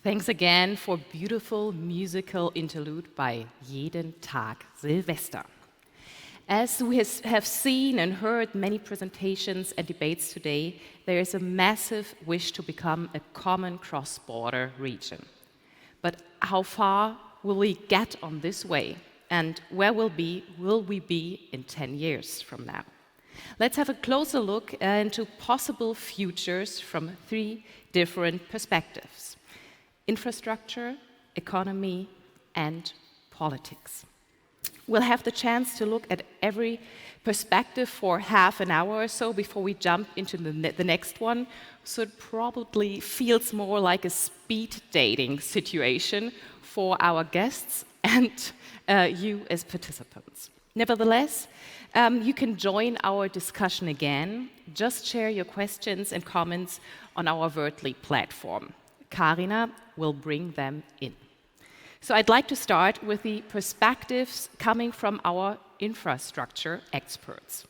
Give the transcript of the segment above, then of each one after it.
Thanks again for beautiful musical interlude by Jeden Tag Silvester. As we have seen and heard many presentations and debates today, there is a massive wish to become a common cross-border region. But how far will we get on this way? And where will we be in 10 years from now? Let's have a closer look into possible futures from 3 different perspectives: infrastructure, economy, and politics. We'll have the chance to look at every perspective for half an hour or so before we jump into the next one, so it probably feels more like a speed dating situation for our guests and you as participants. Nevertheless, you can join our discussion again. Just share your questions and comments on our Wordly platform. Karina will bring them in. So I'd like to start with the perspectives coming from our infrastructure experts.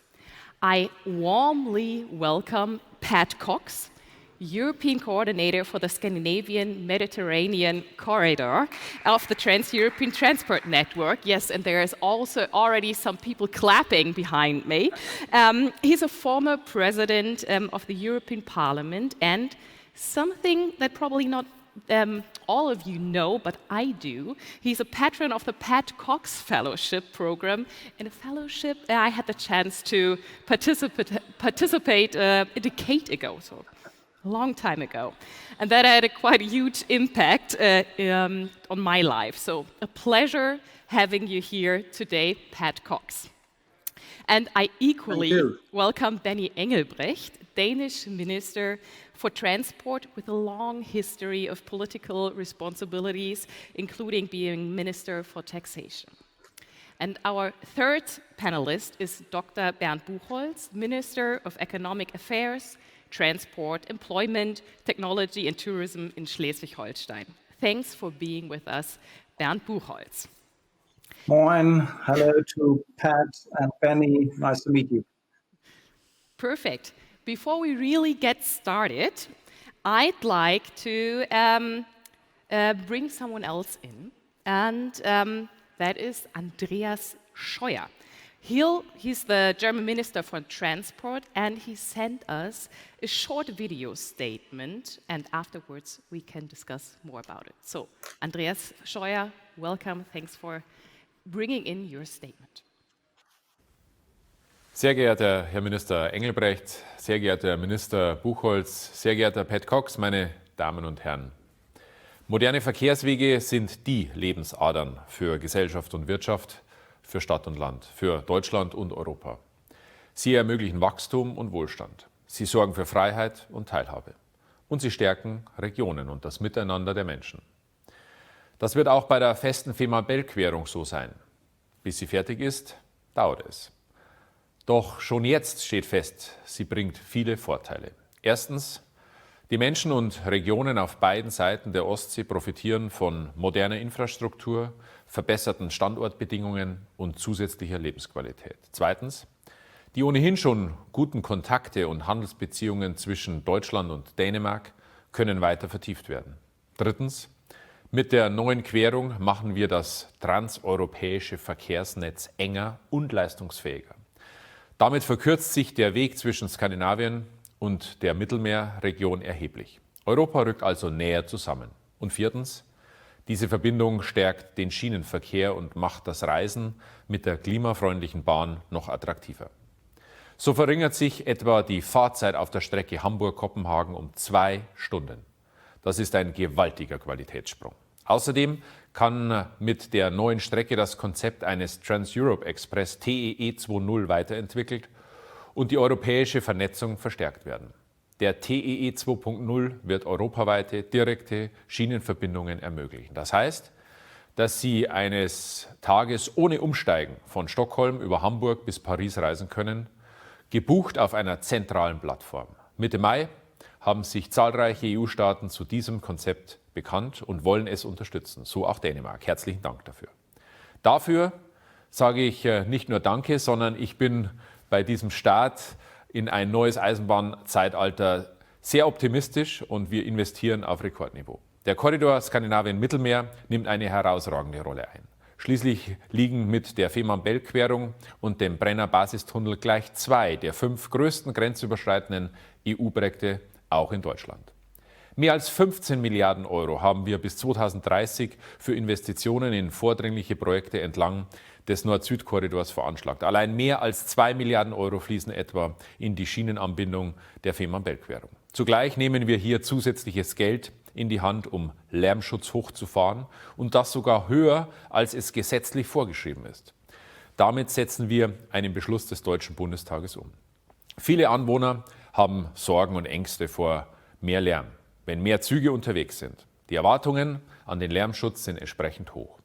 I warmly welcome Pat Cox, European Coordinator for the Scandinavian Mediterranean Corridor of the Trans-European Transport Network. Yes, and there is also already some people clapping behind me. He's a former president of the European Parliament, and something that probably not all of you know, but I do. He's a patron of the Pat Cox Fellowship Program, in a fellowship I had the chance to participate a decade ago, so a long time ago. And that had a quite huge impact on my life. So a pleasure having you here today, Pat Cox. And I equally welcome Benny Engelbrecht, Danish Minister for Transport with a long history of political responsibilities, including being Minister for Taxation. And our third panelist is Dr. Bernd Buchholz, Minister of Economic Affairs, Transport, Employment, Technology and Tourism in Schleswig-Holstein. Thanks for being with us, Bernd Buchholz. Moin, hello to Pat and Benny, nice to meet you. Perfect. Before we really get started, I'd like to bring someone else in, and that is Andreas Scheuer. He's the German Minister for Transport, and he sent us a short video statement, and afterwards we can discuss more about it. So, Andreas Scheuer, welcome. Thanks for bringing in your statement. Sehr geehrter Herr Minister Engelbrecht, sehr geehrter Herr Minister Buchholz, sehr geehrter Pat Cox, meine Damen und Herren. Moderne Verkehrswege sind die Lebensadern für Gesellschaft und Wirtschaft, für Stadt und Land, für Deutschland und Europa. Sie ermöglichen Wachstum und Wohlstand. Sie sorgen für Freiheit und Teilhabe. Und sie stärken Regionen und das Miteinander der Menschen. Das wird auch bei der festen Fehmarn-Belt-Querung so sein. Bis sie fertig ist, dauert es. Doch schon jetzt steht fest, sie bringt viele Vorteile. Erstens, die Menschen und Regionen auf beiden Seiten der Ostsee profitieren von moderner Infrastruktur, verbesserten Standortbedingungen und zusätzlicher Lebensqualität. Zweitens, die ohnehin schon guten Kontakte und Handelsbeziehungen zwischen Deutschland und Dänemark können weiter vertieft werden. Drittens, mit der neuen Querung machen wir das transeuropäische Verkehrsnetz enger und leistungsfähiger. Damit verkürzt sich der Weg zwischen Skandinavien und der Mittelmeerregion erheblich. Europa rückt also näher zusammen. Und viertens, diese Verbindung stärkt den Schienenverkehr und macht das Reisen mit der klimafreundlichen Bahn noch attraktiver. So verringert sich etwa die Fahrzeit auf der Strecke Hamburg-Kopenhagen um 2 Stunden. Das ist ein gewaltiger Qualitätssprung. Außerdem kann mit der neuen Strecke das Konzept eines Trans-Europe Express TEE 2.0 weiterentwickelt und die europäische Vernetzung verstärkt werden. Der TEE 2.0 wird europaweite, direkte Schienenverbindungen ermöglichen. Das heißt, dass Sie eines Tages ohne Umsteigen von Stockholm über Hamburg bis Paris reisen können, gebucht auf einer zentralen Plattform. Mitte Mai haben sich zahlreiche EU-Staaten zu diesem Konzept bekannt und wollen es unterstützen, so auch Dänemark. Herzlichen Dank dafür. Dafür sage ich nicht nur Danke, sondern ich bin bei diesem Start in ein neues Eisenbahnzeitalter sehr optimistisch und wir investieren auf Rekordniveau. Der Korridor Skandinavien-Mittelmeer nimmt eine herausragende Rolle ein. Schließlich liegen mit der Fehmarn-Belt-Querung und dem Brenner-Basistunnel gleich 2 der 5 größten grenzüberschreitenden EU-Projekte auch in Deutschland. Mehr als 15 Milliarden Euro haben wir bis 2030 für Investitionen in vordringliche Projekte entlang des Nord-Süd-Korridors veranschlagt. Allein mehr als 2 Milliarden Euro fließen etwa in die Schienenanbindung der Fehmarn-Belt-Querung. Zugleich nehmen wir hier zusätzliches Geld in die Hand, um Lärmschutz hochzufahren und das sogar höher, als es gesetzlich vorgeschrieben ist. Damit setzen wir einen Beschluss des Deutschen Bundestages um. Viele Anwohner haben Sorgen und Ängste vor mehr Lärm, wenn mehr Züge unterwegs sind. Die Erwartungen an den Lärmschutz sind entsprechend hoch.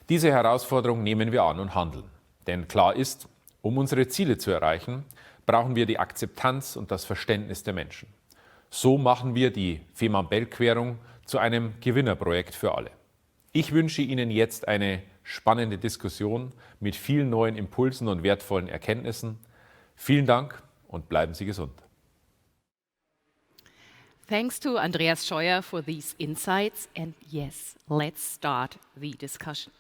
Diese Herausforderung nehmen wir an und handeln. Denn klar ist, um unsere Ziele zu erreichen, brauchen wir die Akzeptanz und das Verständnis der Menschen. So machen wir die Fehmarn-Belt-Querung zu einem Gewinnerprojekt für alle. Ich wünsche Ihnen jetzt eine spannende Diskussion mit vielen neuen Impulsen und wertvollen Erkenntnissen. Vielen Dank und bleiben Sie gesund. Thanks to Andreas Scheuer for these insights. And yes, let's start the discussion.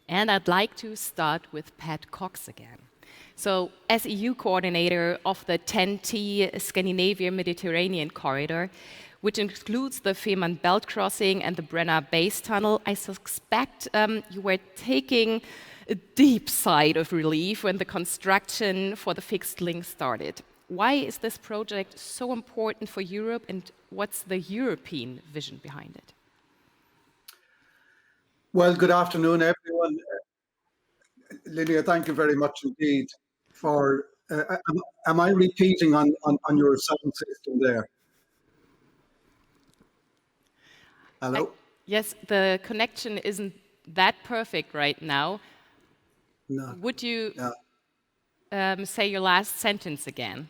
And I'd like to start with Pat Cox again. So, as EU coordinator of the TEN-T Scandinavia-Mediterranean corridor, which includes the Fehmarn Belt crossing and the Brenner Base Tunnel, I suspect you were taking a deep sigh of relief when the construction for the fixed link started. Why is this project so important for Europe, and what's the European vision behind it? Well, good afternoon, everyone. Lilia, thank you very much indeed for. Am I repeating on your sound system there? Hello? Yes, the connection isn't that perfect right now. No. Would you say your last sentence again?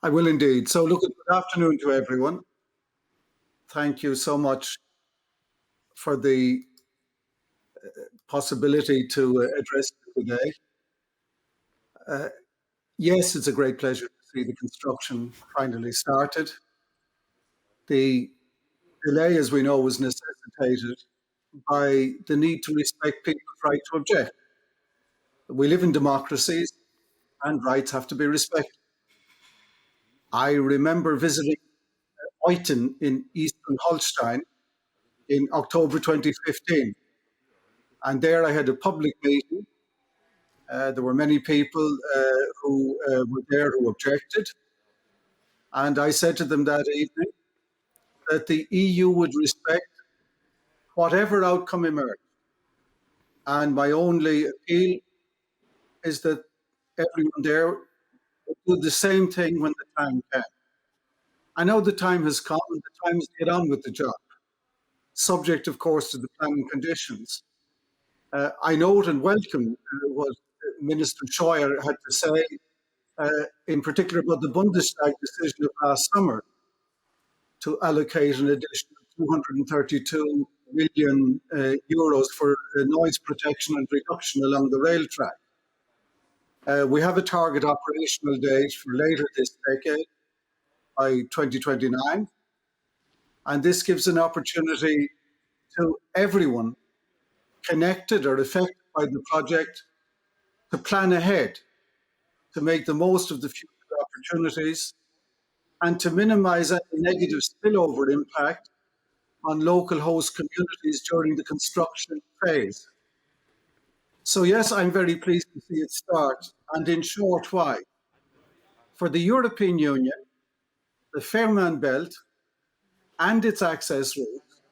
I will indeed. So, look, good afternoon to everyone. Thank you so much for the possibility to address you today. Yes, it's a great pleasure to see the construction finally started. The delay, as we know, was necessitated by the need to respect people's right to object. We live in democracies and rights have to be respected. I remember visiting Eutin in Eastern Holstein in October 2015. And there I had a public meeting. There were many people who were there who objected. And I said to them that evening that the EU would respect whatever outcome emerged. And my only appeal is that everyone there would do the same thing when the time came. I know the time has come and the time is to get on with the job, subject, of course, to the planning conditions. I note and welcome what Minister Scheuer had to say, in particular about the Bundestag decision of last summer to allocate an additional 232 million euros for noise protection and reduction along the rail track. We have a target operational date for later this decade, by 2029, and this gives an opportunity to everyone connected or affected by the project to plan ahead, to make the most of the future opportunities, and to minimize any negative spillover impact on local host communities during the construction phase. So yes, I'm very pleased to see it start, and in short, why? For the European Union, the Fehmarn Belt and its access routes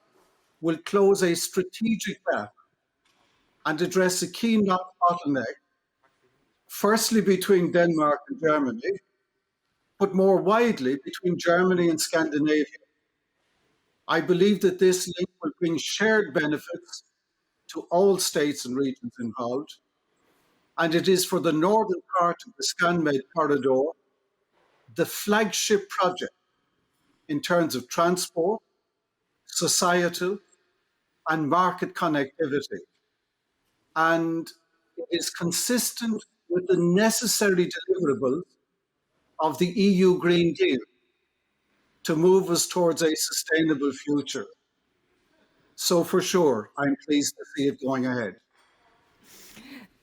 will close a strategic gap and address a key bottleneck, firstly between Denmark and Germany, but more widely between Germany and Scandinavia. I believe that this link will bring shared benefits to all states and regions involved, and it is for the northern part of the ScanMed corridor the flagship project in terms of transport, societal, and market connectivity. And it is consistent with the necessary deliverables of the EU Green Deal to move us towards a sustainable future. So for sure, I'm pleased to see it going ahead.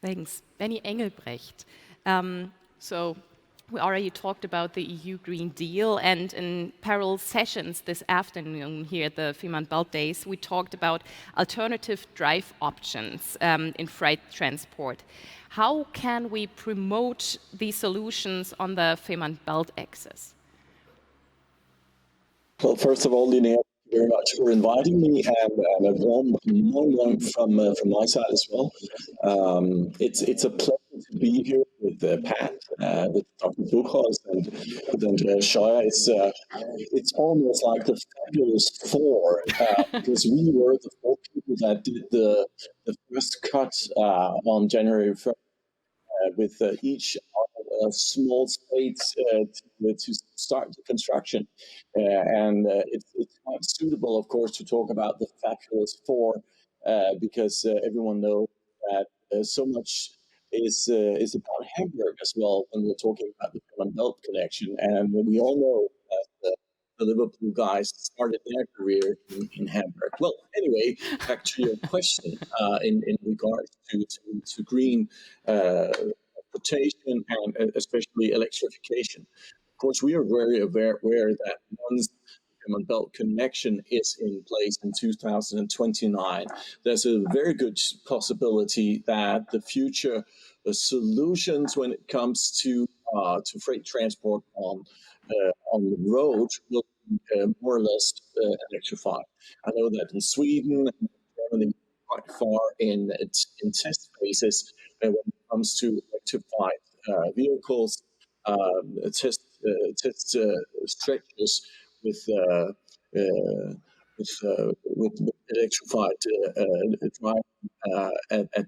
Thanks. Benny Engelbrecht. So we already talked about the EU Green Deal, and in parallel sessions this afternoon here at the Fehmarn Belt Days, we talked about alternative drive options in freight transport. How can we promote these solutions on the Fehmarn Belt axis? Well, first of all, Linnea, thank you very much for inviting me, and a warm from my side as well. It's a pleasure to be here with Pat, with Dr. Buchholz, and with Andreas Scheuer. It's almost like the fabulous four, because we were the four people that did the first cut on January 1st. With each small states to start the construction. It's quite suitable, of course, to talk about the fabulous four, because everyone knows that so much is about Hamburg as well when we're talking about the Fehmarn Belt connection. And we all know that the Liverpool guys started their career in Hamburg. Well, anyway, back to your question in regards to green transportation and especially electrification. Of course, we are very aware that once the Fehmarn Belt connection is in place in 2029, there's a very good possibility that the future solutions when it comes to freight transport on the road will be more or less electrified. I know that in Sweden and Germany, quite far in test phases when it comes to electrified vehicles, test stretches with electrified drive at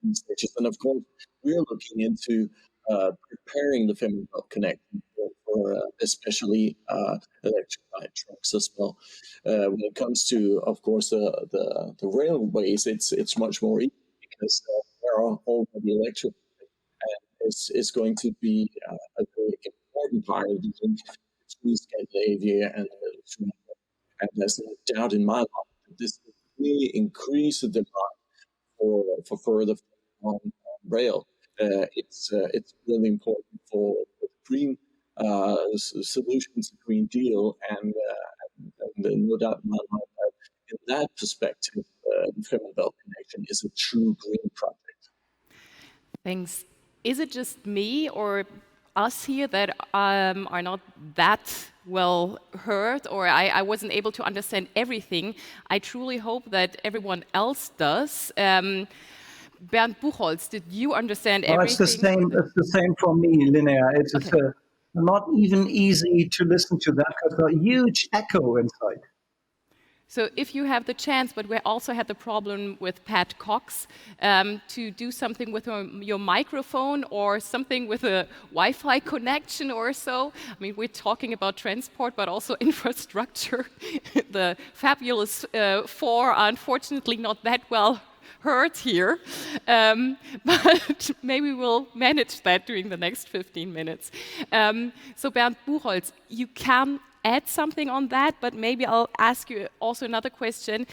these stages. And of course, we're looking into preparing the Fehmarn Belt connection for especially electrified trucks as well. When it comes to, of course, the railways, it's much more easy because there are already electric, and it's going to be a very important part of the link between Scandinavia and Finland. And there's no doubt in my mind that this will really increase the demand for further on rail. It's really important for green solutions, the Green Deal, and no doubt in my mind that in that perspective, the Fehmarn Belt connection is a true green project. Thanks. Is it just me or us here that are not that well heard, or I wasn't able to understand everything? I truly hope that everyone else does. Bernd Buchholz, did you understand everything? It's the same for me, Linnea. It's not even easy to listen to that because there's a huge echo inside. So if you have the chance, but we also had the problem with Pat Cox, to do something with your microphone or something with a Wi-Fi connection or so. I mean, we're talking about transport, but also infrastructure. The fabulous four are unfortunately not that well heard here, but maybe we'll manage that during the next 15 minutes. So Bernd Buchholz, you can add something on that, but maybe I'll ask you also another question.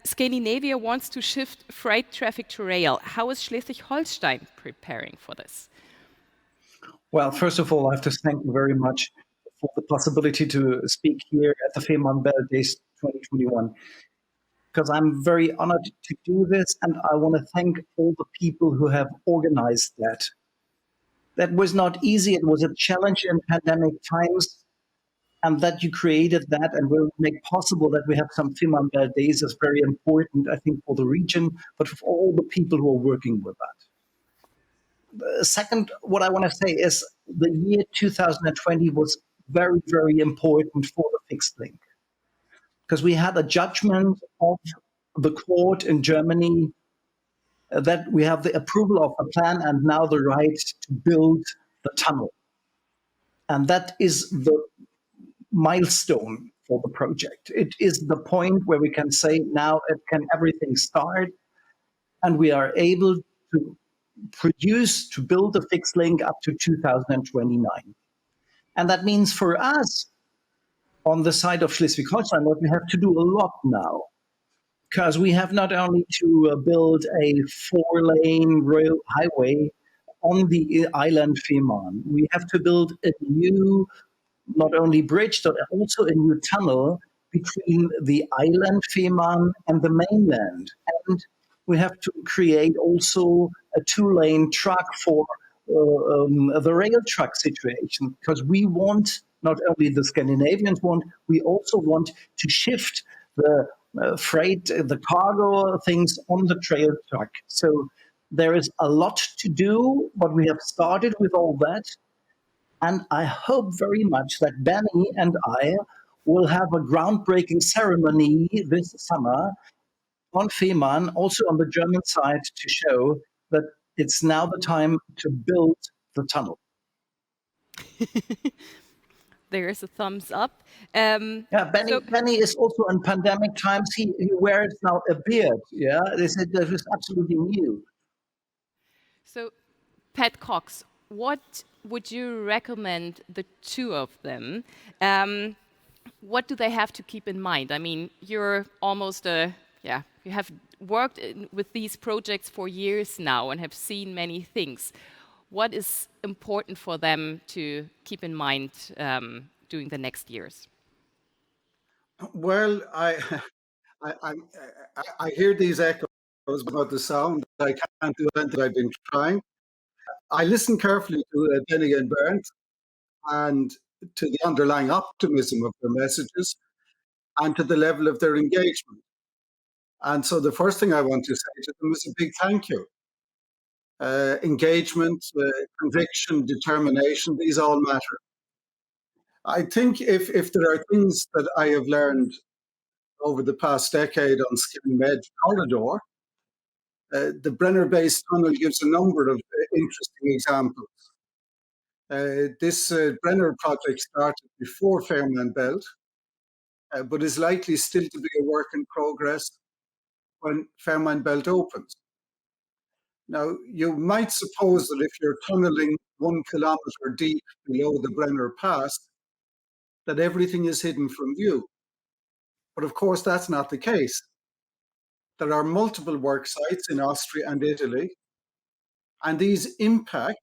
Scandinavia wants to shift freight traffic to rail. How is Schleswig-Holstein preparing for this? Well, first of all, I have to thank you very much for the possibility to speak here at the Fehmarn Belt Days 2021, because I'm very honored to do this, and I want to thank all the people who have organized that. That was not easy. It was a challenge in pandemic times, and that you created that and will make possible that we have some Fehmarn Belt Days is very important, I think, for the region, but for all the people who are working with that. Second, what I want to say is the year 2020 was very, very important for the fixed link, because we had a judgment of the court in Germany that we have the approval of the plan and now the right to build the tunnel. And that is the milestone for the project. It is the point where we can say now can everything start, and we are able to produce, to build a fixed link up to 2029. And that means for us, on the side of Schleswig-Holstein, what we have to do a lot now because we have not only to build a 4-lane rail highway on the island Fehmarn, we have to build a new, not only bridge, but also a new tunnel between the island Fehmarn and the mainland. And we have to create also a 2-lane track for the rail truck situation, because we want, not only the Scandinavians want, we also want to shift the freight, the cargo things on the trail truck. So there is a lot to do, but we have started with all that. And I hope very much that Benny and I will have a groundbreaking ceremony this summer on Fehmarn, also on the German side, to show that it's now the time to build the tunnel. There's a thumbs up. Yeah, So Benny is also in pandemic times. He wears now a beard. Yeah, this is absolutely new. So, Pat Cox, what would you recommend the two of them? What do they have to keep in mind? I mean, you're almost you have worked with these projects for years now and have seen many things. What is important for them to keep in mind during the next years? Well, I, I, I hear these echoes about the sound. I can't do anything. I've been trying. I listen carefully to Benny and Bernd and to the underlying optimism of their messages and to the level of their engagement. And so the first thing I want to say to them is a big thank you. Engagement, conviction, determination, these all matter. I think if there are things that I have learned over the past decade on Skibben Med Corridor, the Brenner-based tunnel gives a number of interesting examples. This Brenner project started before Fehmarn Belt, but is likely still to be a work in progress when Fehmarn Belt opens. Now, you might suppose that if you're tunneling 1 kilometre deep below the Brenner Pass, that everything is hidden from view. But of course, that's not the case. There are multiple work sites in Austria and Italy, and these impact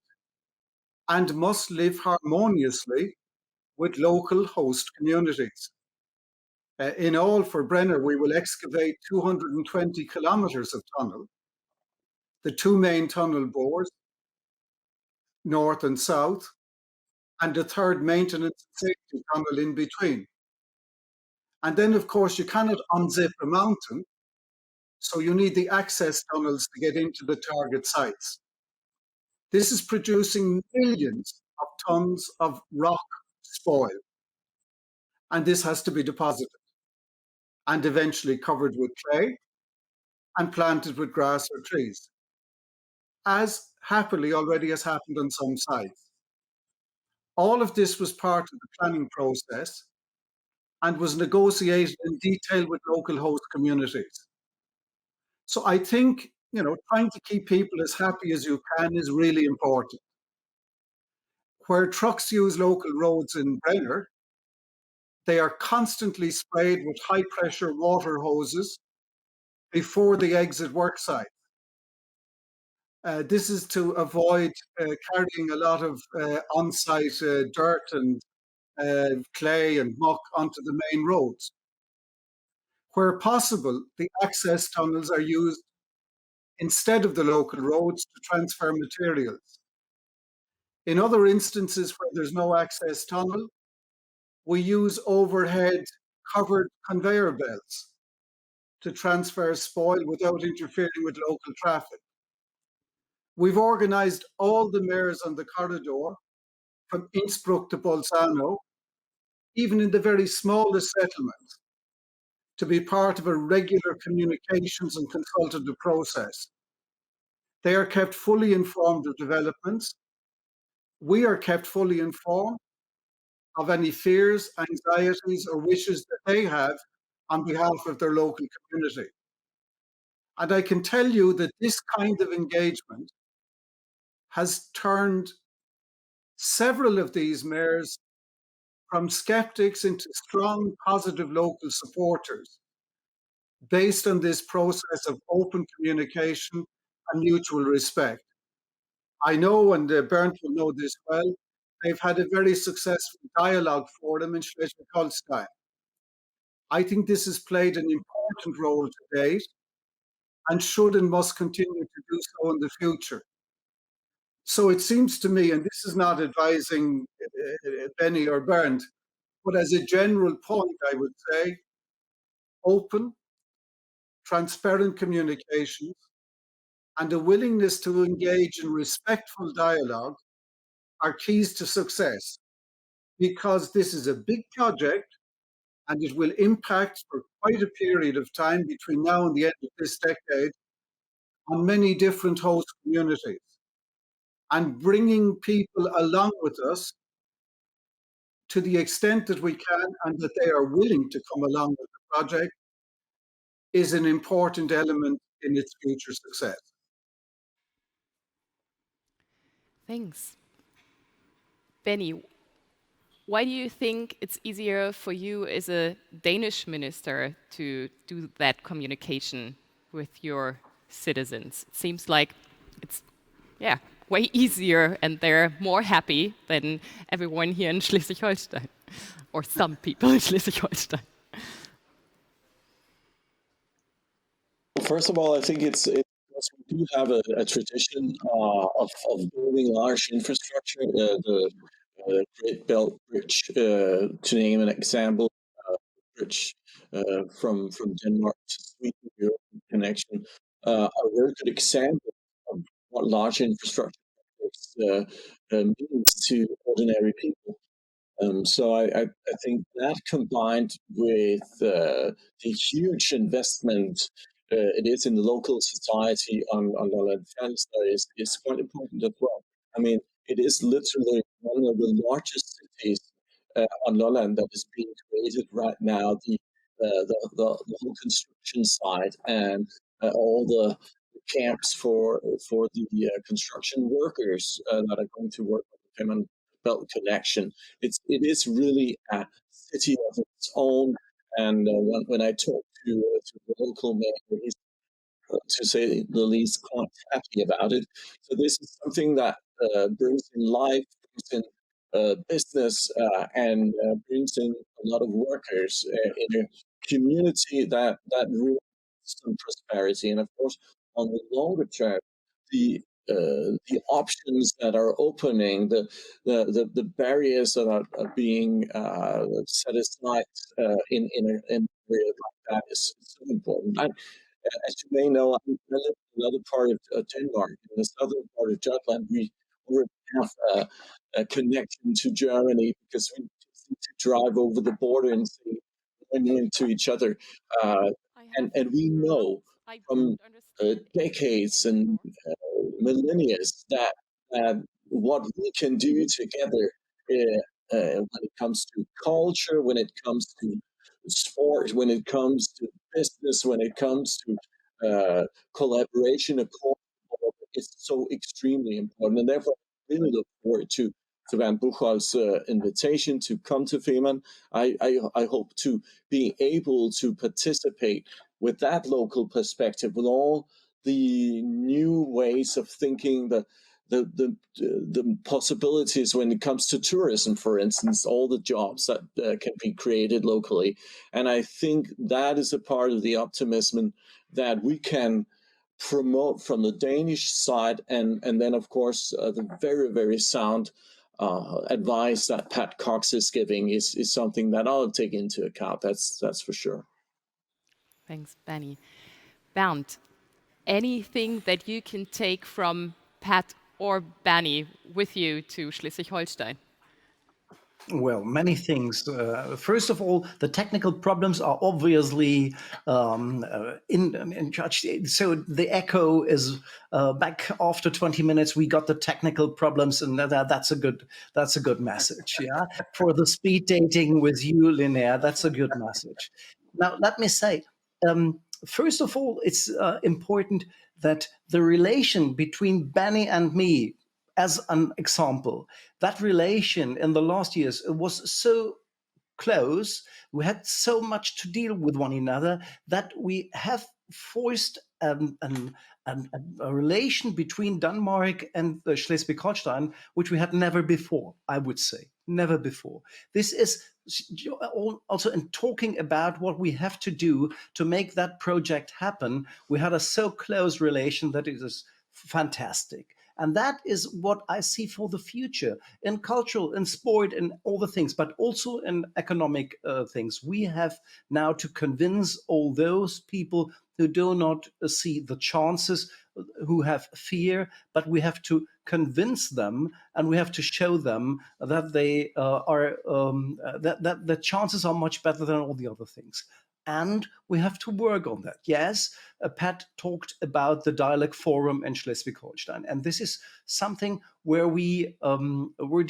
and must live harmoniously with local host communities. In all, for Brenner, we will excavate 220 kilometres of tunnel, the two main tunnel bores, north and south, and a third maintenance and safety tunnel in between. And then, of course, you cannot unzip a mountain, so you need the access tunnels to get into the target sites. This is producing millions of tons of rock spoil, and this has to be deposited and eventually covered with clay and planted with grass or trees, as happily already has happened on some sites. All of this was part of the planning process and was negotiated in detail with local host communities. So I think, trying to keep people as happy as you can is really important. Where trucks use local roads in Brenner, they are constantly sprayed with high pressure water hoses before they exit worksite. This is to avoid carrying a lot of on-site dirt and clay and muck onto the main roads. Where possible, the access tunnels are used instead of the local roads to transfer materials. In other instances where there's no access tunnel, we use overhead covered conveyor belts to transfer spoil without interfering with local traffic. We've organized all the mayors on the corridor, from Innsbruck to Bolzano, even in the very smallest settlements, to be part of a regular communications and consultative process. They are kept fully informed of developments. We are kept fully informed of any fears, anxieties, or wishes that they have on behalf of their local community. And I can tell you that this kind of engagement has turned several of these mayors from skeptics into strong, positive local supporters. based on this process of open communication and mutual respect. I know, and Bernd will know this well, they've had a very successful dialogue forum in Schleswig-Holstein. I think this has played an important role to date and should and must continue to do so in the future. So it seems to me, and this is not advising Benny or Bernd, but as a general point, I would say open, transparent communications and a willingness to engage in respectful dialogue are keys to success, because this is a big project and it will impact for quite a period of time between now and the end of this decade on many different host communities. And bringing people along with us to the extent that we can and that they are willing to come along with the project is an important element in its future success. Thanks. Benny, why do you think it's easier for you as a Danish minister to do that communication with your citizens? It seems like it's, yeah, way easier and they're more happy than everyone here in Schleswig-Holstein, or some people in Schleswig-Holstein. First of all, I think it's we do have a tradition of building large infrastructure. The Great Belt Bridge, to name an example, bridge from Denmark to Sweden, European connection, are a very good example of what large infrastructure means to ordinary people. So I think that combined with the huge investment it is in the local society on Lolland Falster is quite important as well. I mean, it is literally one of the largest cities on Lolland that is being created right now. The whole construction site and all the camps for the construction workers that are going to work on the Fehmarn Belt connection. It is really a city of its own. And when I talk to the local mayor, he's, to say the least, quite happy about it. So this is something that brings in life, brings in business, and brings in a lot of workers in a community that really has some prosperity. And of course, on the longer term, the options that are opening, the barriers that are being set aside in an area like that is so important. As you may know, I live in another part of Denmark, in the southern part of Jutland. We already have a connection to Germany because we just need to drive over the border and see into each other. And we know from decades and millennia that what we can do together when it comes to culture, when it comes to sport, when it comes to business, when it comes to collaboration across the board, is so extremely important. And therefore, I really look forward to Van Buchholz's invitation to come to Fehmarn. I hope to be able to participate with that local perspective, with all the new ways of thinking, the possibilities when it comes to tourism, for instance, all the jobs that can be created locally. And I think that is a part of the optimism that we can promote from the Danish side, and then of course the very, very sound advice that Pat Cox is giving is something that I'll take into account. That's for sure. Thanks, Benny. Bernd, anything that you can take from Pat or Benny with you to Schleswig-Holstein? Well, many things. First of all, the technical problems are obviously in charge. So the echo is back after 20 minutes. We got the technical problems, and that's a good message. Yeah, for the speed dating with you, Linnea, that's a good message. Now, let me say, first of all, it's important that the relation between Benny and me, as an example, that relation in the last years was so close, we had so much to deal with one another that we have forced a relation between Denmark and Schleswig-Holstein, which we had never before, I would say. Never before. This is also in talking about what we have to do to make that project happen. We had a so close relation that it is fantastic. And that is what I see for the future in cultural, in sport, and all the things, but also in economic things. We have now to convince all those people who do not see the chances, who have fear, but we have to convince them, and we have to show them that they that the chances are much better than all the other things. And we have to work on that. Yes, Pat talked about the Dialogue Forum in Schleswig-Holstein, and this is something where we were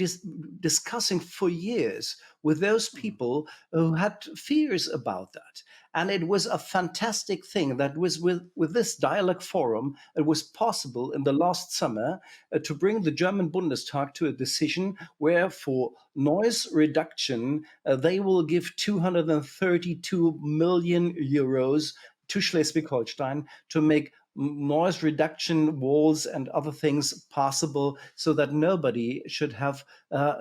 discussing for years with those people who had fears about that. And it was a fantastic thing that was with this Dialogue Forum, it was possible in the last summer to bring the German Bundestag to a decision where for noise reduction, they will give 232 million euros to Schleswig-Holstein to make noise reduction walls and other things possible so that nobody should have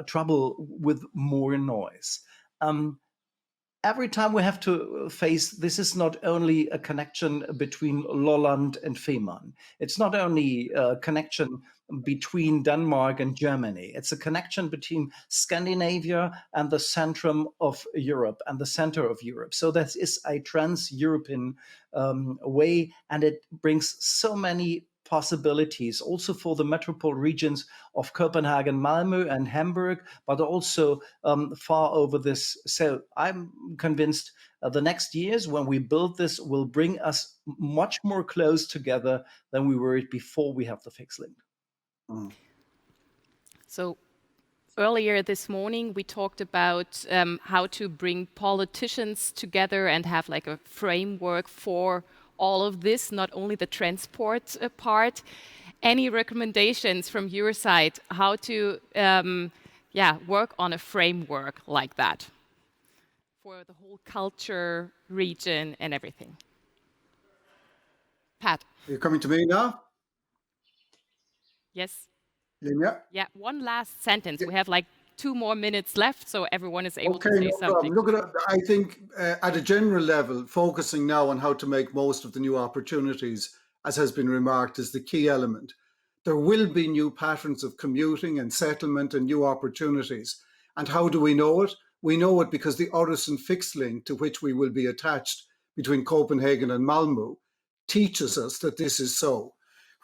trouble with more noise. Every time we have to face, this is not only a connection between Lolland and Fehmarn. It's not only a connection between Denmark and Germany. It's a connection between Scandinavia and the centrum of Europe and the center of Europe. So this is a trans-European way, and it brings so many possibilities also for the metropole regions of Copenhagen, Malmö, and Hamburg, but also far over this. So I'm convinced the next years when we build this will bring us much more close together than we were before we have the fixed link. So earlier this morning, we talked about how to bring politicians together and have like a framework for all of this, not only the transport part. Any recommendations from your side how to work on a framework like that for the whole culture, region, and everything? Pat. Are you coming to me now? Yes. Linja? Yeah, one last sentence. We have like 2 more minutes left, so everyone is able to say No something. problem. Look, I think at a general level, focusing now on how to make most of the new opportunities, as has been remarked, is the key element. There will be new patterns of commuting and settlement and new opportunities. And how do we know it? We know it because the Øresund fixed link to which we will be attached between Copenhagen and Malmö teaches us that this is so.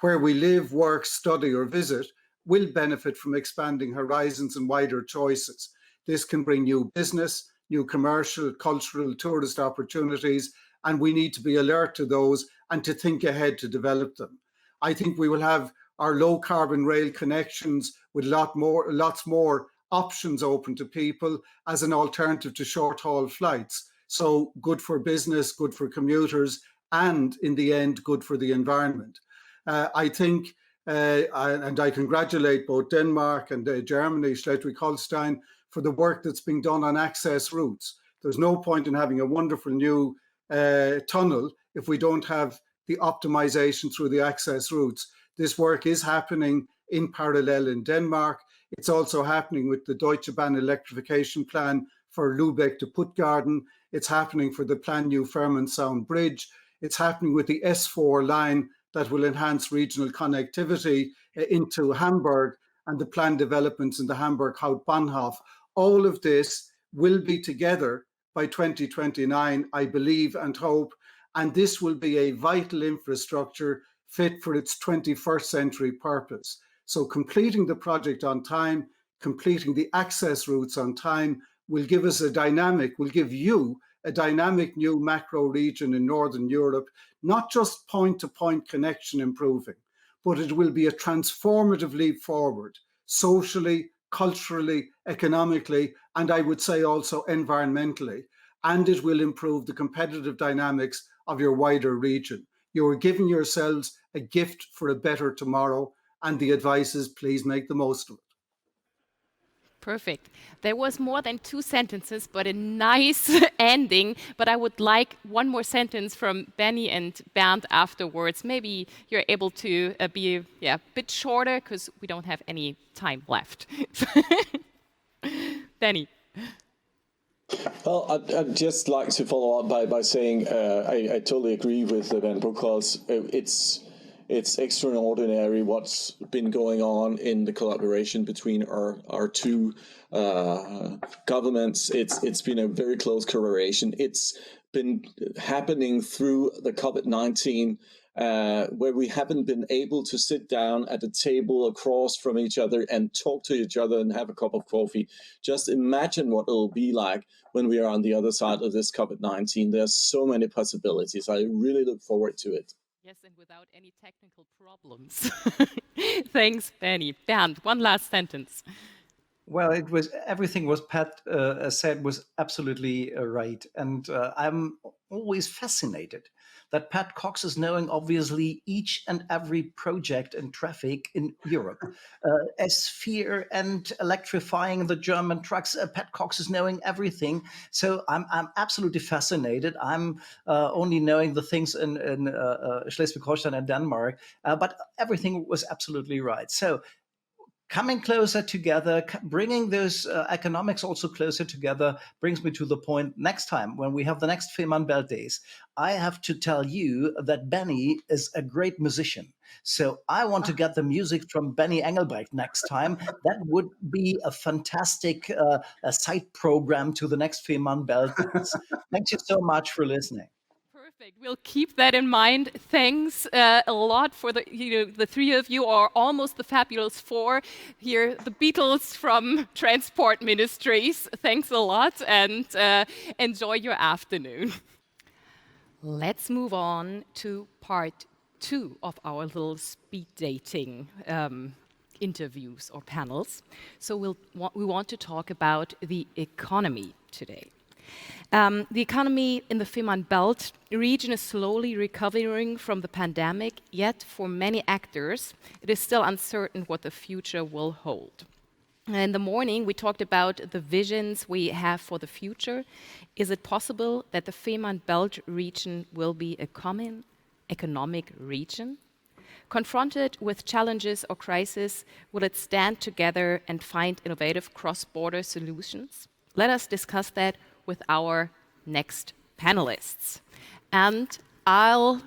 Where we live, work, study or visit will benefit from expanding horizons and wider choices. This can bring new business, new commercial, cultural, tourist opportunities, and we need to be alert to those and to think ahead to develop them. I think we will have our low carbon rail connections with lots more options open to people as an alternative to short haul flights. So good for business, good for commuters, and in the end, good for the environment. I think, and I congratulate both Denmark and Germany, Schleswig-Holstein, for the work that's being done on access routes. There's no point in having a wonderful new tunnel if we don't have the optimization through the access routes. This work is happening in parallel in Denmark. It's also happening with the Deutsche Bahn electrification plan for Lübeck to Puttgarden. It's happening for the planned new Fehmarn Sound Bridge. It's happening with the S4 line that will enhance regional connectivity into Hamburg and the planned developments in the Hamburg Hauptbahnhof. All of this will be together by 2029, I believe and hope, and this will be a vital infrastructure fit for its 21st century purpose. So completing the project on time, completing the access routes on time will give us will give you a dynamic new macro region in Northern Europe, not just point-to-point connection improving, but it will be a transformative leap forward, socially, culturally, economically, and I would say also environmentally. And it will improve the competitive dynamics of your wider region. You are giving yourselves a gift for a better tomorrow, and the advice is please make the most of it. Perfect. There was more than 2 sentences, but a nice ending. But I would like one more sentence from Benny and Bernd afterwards. Maybe you're able to be a bit shorter because we don't have any time left. Benny. Well, I'd just like to follow up by saying I totally agree with Ben Buchholz. It's extraordinary what's been going on in the collaboration between our two governments. It's been a very close collaboration. It's been happening through the COVID-19, where we haven't been able to sit down at a table across from each other and talk to each other and have a cup of coffee. Just imagine what it'll be like when we are on the other side of this COVID-19. There's so many possibilities. I really look forward to it. Yes, and without any technical problems. Thanks, Benny. Bernd, one last sentence. Well, it was everything was Pat said was absolutely right, and I'm always fascinated that Pat Cox is knowing obviously each and every project in traffic in Europe. S-Sphere and electrifying the German trucks. Pat Cox is knowing everything, so I'm absolutely fascinated. I'm only knowing the things in Schleswig-Holstein and Denmark, but everything was absolutely right. So, coming closer together, bringing those economics also closer together brings me to the point next time when we have the next Fehmarnbelt Days. I have to tell you that Benny is a great musician. So I want to get the music from Benny Engelbrecht next time. That would be a fantastic a side program to the next Fehmarnbelt Days. Thank you so much for listening. Perfect. We'll keep that in mind. Thanks a lot for the three of you are almost the fabulous four here, the Beatles from Transport Ministries. Thanks a lot and enjoy your afternoon. Let's move on to part 2 of our little speed dating interviews or panels. So we want to talk about the economy today. The economy in the Fehmarnbelt region is slowly recovering from the pandemic, yet for many actors, it is still uncertain what the future will hold. In the morning, we talked about the visions we have for the future. Is it possible that the Fehmarnbelt region will be a common economic region? Confronted with challenges or crises, will it stand together and find innovative cross-border solutions? Let us discuss that with our next panelists. And I'll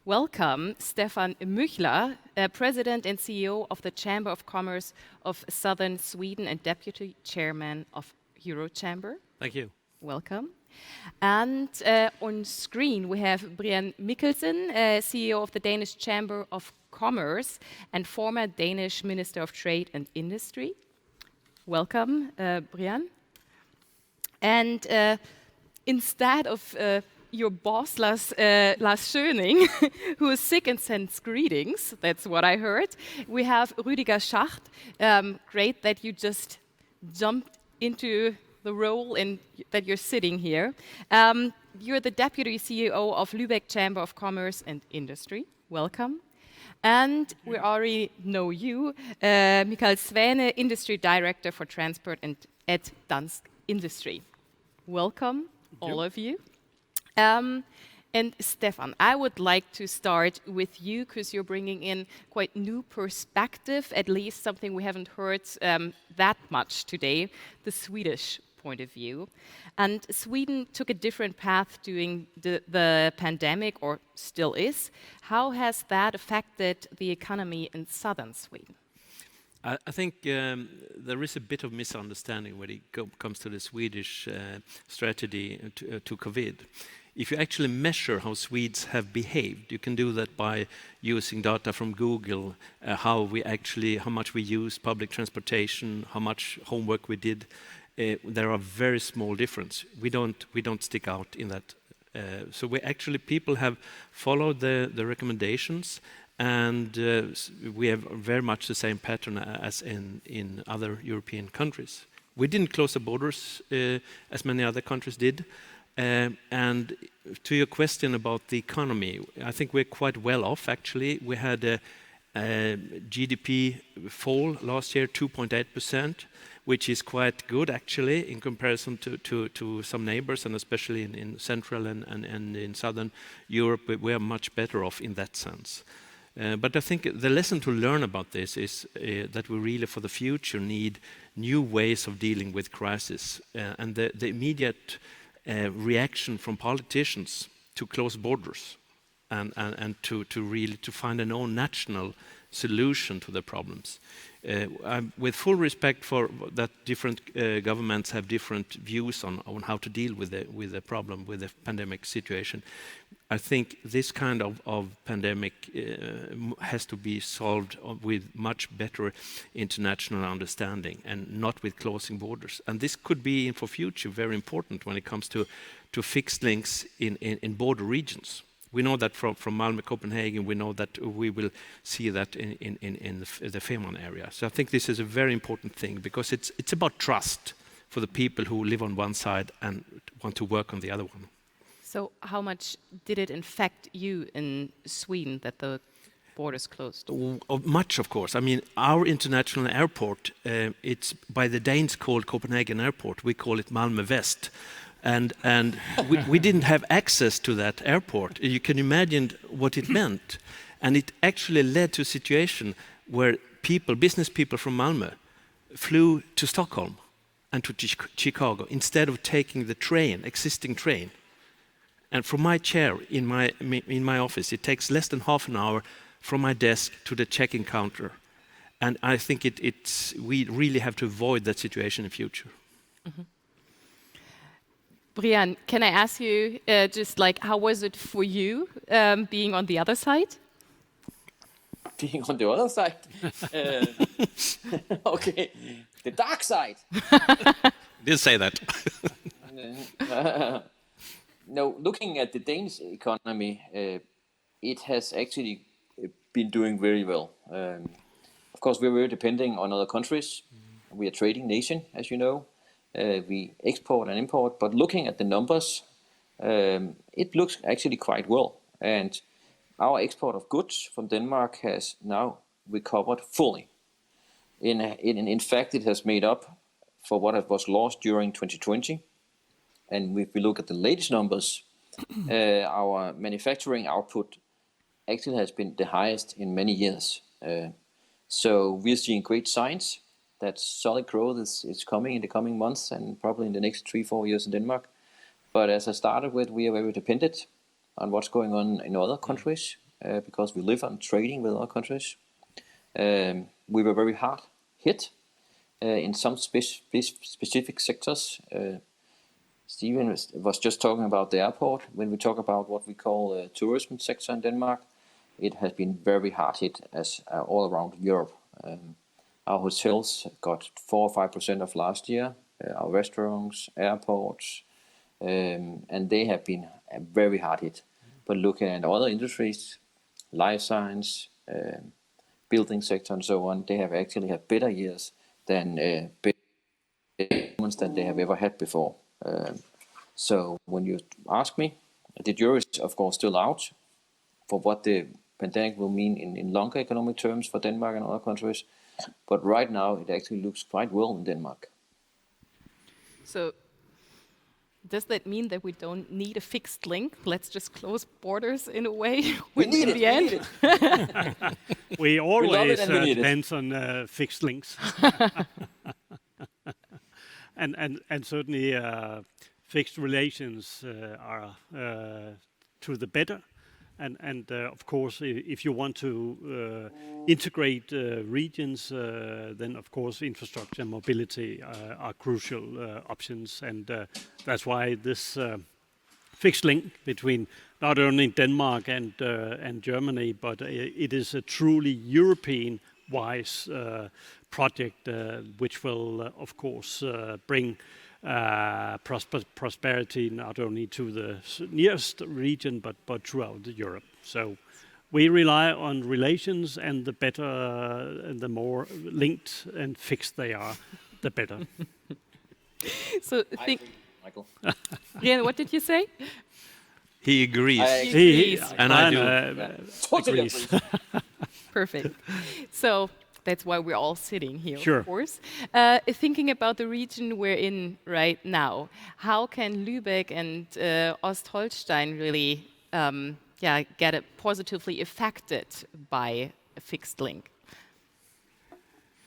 welcome Stefan Müchler, President and CEO of the Chamber of Commerce of Southern Sweden and Deputy Chairman of Eurochamber. Thank you. Welcome. And on screen we have Brian Mikkelsen, CEO of the Danish Chamber of Commerce and former Danish Minister of Trade and Industry. Welcome, Brian. And instead of your boss, Lars Schöning, who is sick and sends greetings, that's what I heard, we have Rüdiger Schacht. Great that you just jumped into the role and that you're sitting here. You're the Deputy CEO of Lübeck Chamber of Commerce and Industry. Welcome. And we already know you, Mikael Sväne, Industry Director for Transport at Dansk Industry. Welcome, all of you. And Stefan, I would like to start with you because you're bringing in quite new perspective, at least something we haven't heard that much today, the Swedish point of view. And Sweden took a different path during the pandemic, or still is. How has that affected the economy in southern Sweden? I think there is a bit of misunderstanding when it comes to the Swedish strategy to COVID. If you actually measure how Swedes have behaved, you can do that by using data from Google, how much we use public transportation, how much homework we did. There are very small differences. We don't stick out in that. So people have followed the recommendations. And we have very much the same pattern as in other European countries. We didn't close the borders as many other countries did. And to your question about the economy, I think we're quite well off, actually. We had a GDP fall last year, 2.8%, which is quite good actually in comparison to some neighbors, and especially in Central and in Southern Europe, we are much better off in that sense. But I think the lesson to learn about this is that we really, for the future, need new ways of dealing with crisis. And the immediate reaction from politicians to close borders and to really to find an own national solution to the problems. With full respect for that different governments have different views on how to deal with the problem, with the pandemic situation, I think this kind of pandemic has to be solved with much better international understanding and not with closing borders. And this could be, for future, very important when it comes to fixed links in border regions. We know that from Malmö, Copenhagen, we know that we will see that in the Fehmarn area. So I think this is a very important thing because it's about trust for the people who live on one side and want to work on the other one. So how much did it infect you in Sweden that the borders closed? Much, of course. I mean, our international airport, it's by the Danes called Copenhagen Airport. We call it Malmö West. And we didn't have access to that airport. You can imagine what it meant. And it actually led to a situation where business people from Malmö, flew to Stockholm and to Chicago instead of taking the existing train. And from my chair in my office, it takes less than half an hour from my desk to the check-in counter. And I think we really have to avoid that situation in future. Mm-hmm. Brian, can I ask you just like, how was it for you being on the other side? Being on the other side? Okay, the dark side. Didn't say that. No, looking at the Danish economy, it has actually been doing very well. Of course, we're very depending on other countries. We are a trading nation, as you know. We export and import, but looking at the numbers, it looks actually quite well. And our export of goods from Denmark has now recovered fully. In fact, it has made up for what was lost during 2020. And if we look at the latest numbers, our manufacturing output actually has been the highest in many years. So we're seeing great signs that solid growth is coming in the coming months and probably in the next 3-4 years in Denmark. But as I started with, we are very dependent on what's going on in other countries because we live on trading with other countries. We were very hard hit in some specific sectors. Stephen was just talking about the airport. When we talk about what we call the tourism sector in Denmark, it has been very hard hit as all around Europe. Our hotels got 4 or 5% of last year, our restaurants, airports, and they have been very hard hit. But looking at other industries, life science, building sector and so on, they have actually had better years than than they have ever had before. So when you ask me, the jury is of course still out for what the pandemic will mean in longer economic terms for Denmark and other countries. But right now, it actually looks quite well in Denmark. So does that mean that we don't need a fixed link? Let's just close borders in a way We need it. We always we depends on fixed links. and certainly fixed relations are to the better. And of course, if you want to integrate regions, then of course infrastructure and mobility are crucial options. And that's why this fixed link between not only Denmark and Germany, but it is a truly European-wise project, which will, of course, bring prosperity not only to the nearest region but throughout Europe. So we rely on relations, and the better and the more linked and fixed they are, the better. So I agree, Michael. Brian, what did you say? He agrees. He agrees. And I do. Totally agrees. agree. Perfect. So That's why we're all sitting here, Sure. of course. Thinking about the region we're in right now, how can Lübeck and Ostholstein really get positively affected by a fixed link?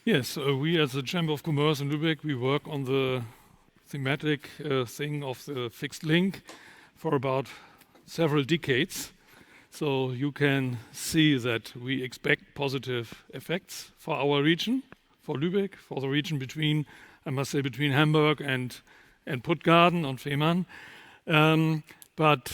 Yes, we as the Chamber of Commerce in Lübeck, we work on the thematic thing of the fixed link for about several decades. So you can see that we expect positive effects for our region, for Lübeck, for the region between, I must say, between Hamburg and Puttgarden on Fehmarn. But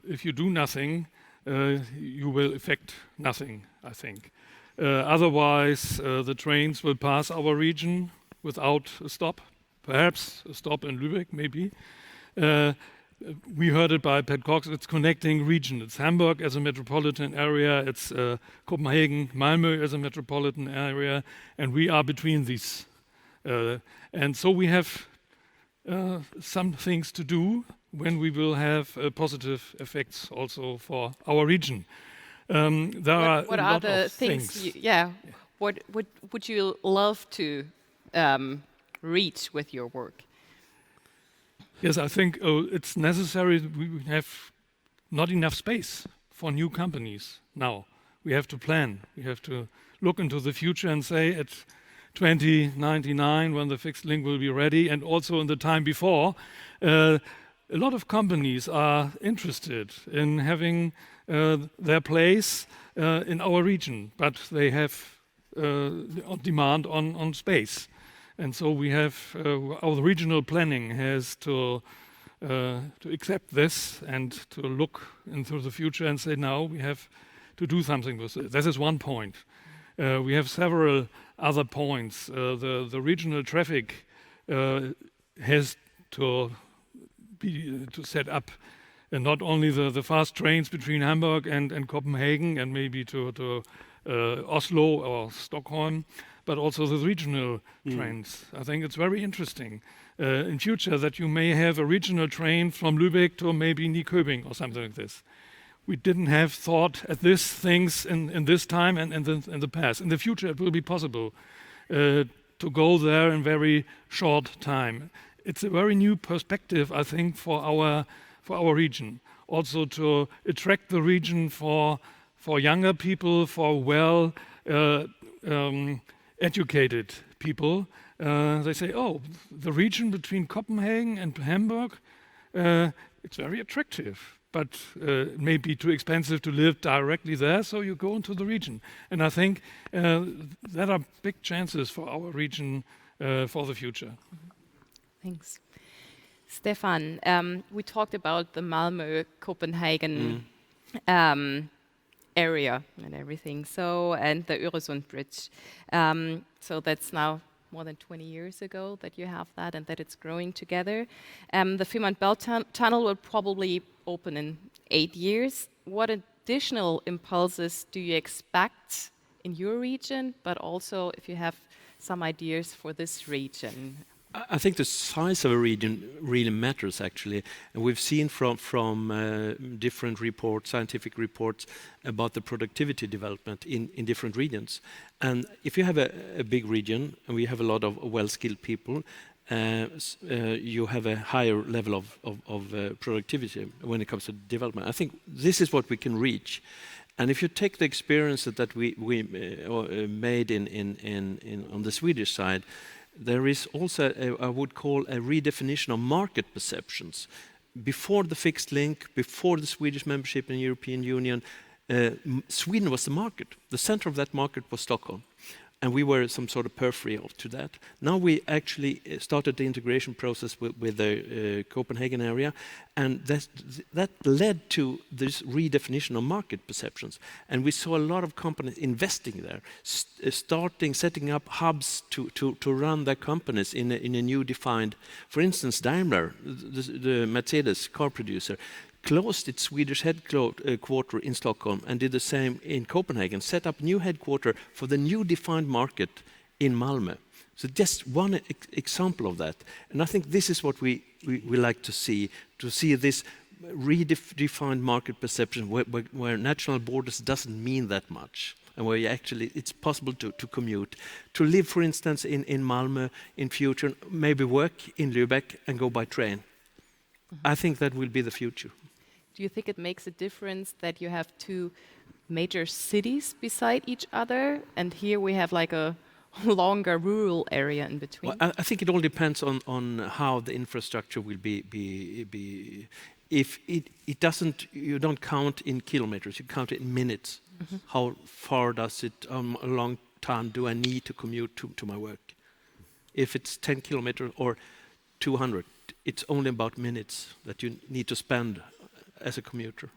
if you do nothing, you will affect nothing, I think. Otherwise, the trains will pass our region without a stop, perhaps a stop in Lübeck, maybe. We heard it by Pat Cox, it's connecting region. It's Hamburg as a metropolitan area, it's Copenhagen, Malmö as a metropolitan area, and we are between these. And so we have some things to do when we will have positive effects also for our region. What are the things? What would you love to reach with your work? Yes, I think it's necessary. We have not enough space for new companies now. We have to plan. We have to look into the future and say at 2099 when the fixed link will be ready, and also in the time before, a lot of companies are interested in having their place in our region, but they have demand on space. And so we have our regional planning has to accept this and to look into the future and say now we have to do something with it. This is one point. We have several other points. The regional traffic has to set up not only the fast trains between Hamburg and Copenhagen and maybe to Oslo or Stockholm, but also the regional trains. I think it's very interesting in future that you may have a regional train from Lübeck to maybe Nyköping or something like this. We didn't have thought at these things in this time and in the past. In the future, it will be possible to go there in very short time. It's a very new perspective, I think, for our region. Also to attract the region for younger people, for well educated people. They say, oh, the region between Copenhagen and Hamburg, it's very attractive, but it may be too expensive to live directly there, so you go into the region. And I think there are big chances for our region for the future. Thanks. Stefan, we talked about the Malmö-Copenhagen area and everything, and the Öresund Bridge. So that's now more than 20 years ago that you have that and that it's growing together. The Fehmarn Belt Tunnel will probably open in 8 years. What additional impulses do you expect in your region, but also if you have some ideas for this region? I think the size of a region really matters, actually. And we've seen from different reports, scientific reports, about the productivity development in different regions. And if you have a big region, and we have a lot of well-skilled people, you have a higher level of productivity when it comes to development. I think this is what we can reach. And if you take the experience that we made on the Swedish side, there is also, I would call, a redefinition of market perceptions. Before the fixed link, before the Swedish membership in the European Union, Sweden was the market. The center of that market was Stockholm. And we were some sort of periphery to that. Now we actually started the integration process with the Copenhagen area, and that led to this redefinition of market perceptions. And we saw a lot of companies investing there, setting up hubs to run their companies in a new defined. For instance, Daimler, the Mercedes car producer, closed its Swedish headquarter in Stockholm and did the same in Copenhagen, set up new headquarter for the new defined market in Malmö. So just one example of that. And I think this is what we like to see this redefined market perception where national borders doesn't mean that much. and where it's possible to commute. To live, for instance, in Malmö in future, maybe work in Lübeck and go by train. I think that will be the future. Do you think it makes a difference that you have two major cities beside each other, and here we have like a longer rural area in between? Well, I think it all depends on how the infrastructure will be. If it doesn't, you don't count in kilometers, you count it in minutes. How far does it, a long time do I need to commute to my work? If it's 10 kilometers or 200, it's only about minutes that you need to spend as a commuter.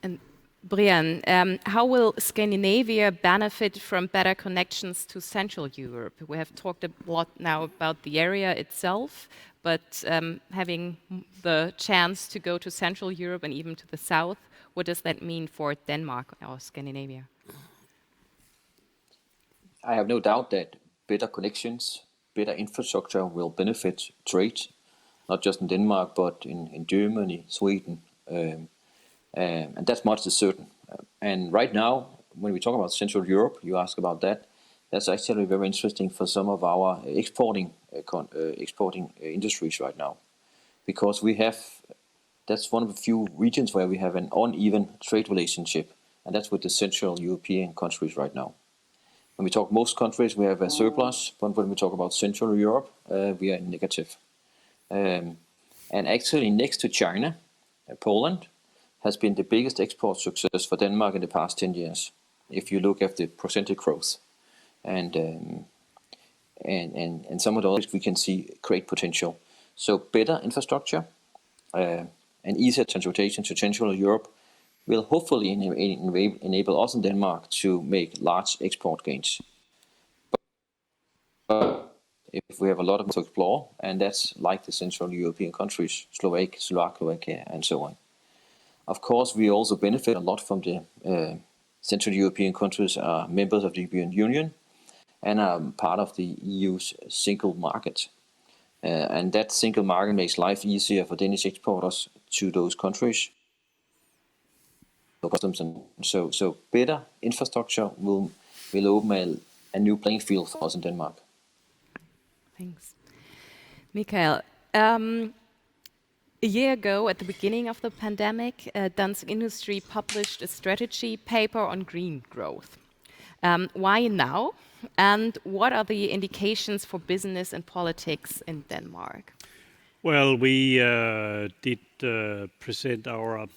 And Brian, how will Scandinavia benefit from better connections to Central Europe? We have talked a lot now about the area itself, but having the chance to go to Central Europe and even to the south, what does that mean for Denmark or Scandinavia? I have no doubt that better connections, better infrastructure will benefit trade, not just in Denmark, but in Germany, Sweden, and that's much is certain. And right now, when we talk about Central Europe, you ask about that, that's actually very interesting for some of our exporting industries right now, because that's one of the few regions where we have an uneven trade relationship, and that's with the Central European countries right now. When we talk most countries, we have a surplus, but when we talk about Central Europe, we are negative. And actually, next to China, Poland has been the biggest export success for Denmark in the past 10 years, if you look at the percentage growth. And some of those we can see great potential. So better infrastructure and easier transportation to Central Europe will hopefully enable us in Denmark to make large export gains. But if we have a lot of to explore, and that's like the Central European countries, Slovakia, and so on. Of course, we also benefit a lot from the Central European countries are members of the European Union and are part of the EU's single market. And that single market makes life easier for Danish exporters to those countries. Customs and so better infrastructure will open a new playing field for us in Denmark. Thanks. Mikael, a year ago, at the beginning of the pandemic, Dansk Industry published a strategy paper on green growth. Why now? And what are the indications for business and politics in Denmark? Well, we did present our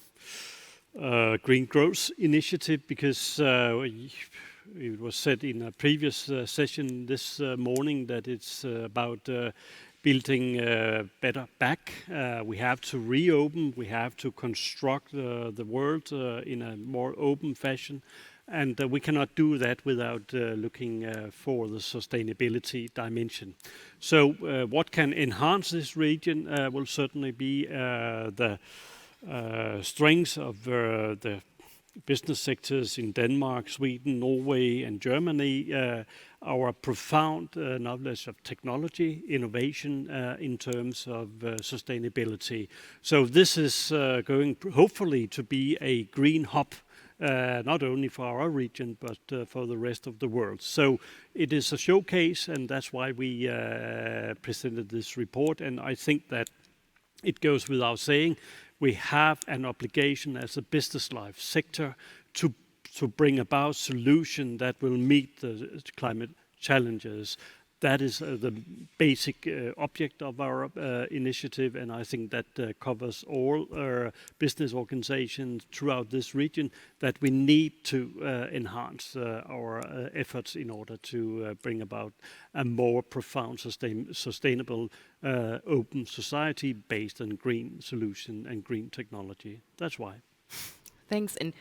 green growth initiative because it was said in a previous session this morning that it's about building better back. We have to reopen, we have to construct the world in a more open fashion, and we cannot do that without looking for the sustainability dimension. So what can enhance this region will certainly be the strengths of the business sectors in Denmark, Sweden, Norway, and Germany, our profound knowledge of technology, innovation in terms of sustainability. So this is going hopefully to be a green hub, not only for our region, but for the rest of the world. So it is a showcase, and that's why we presented this report. And I think that it goes without saying, we have an obligation as a business life sector to bring about solutions that will meet the climate challenges. That is the basic object of our initiative, and I think that covers all business organizations throughout this region, that we need to enhance our efforts in order to bring about a more profound, sustainable, open society based on green solution and green technology. That's why. Thanks. And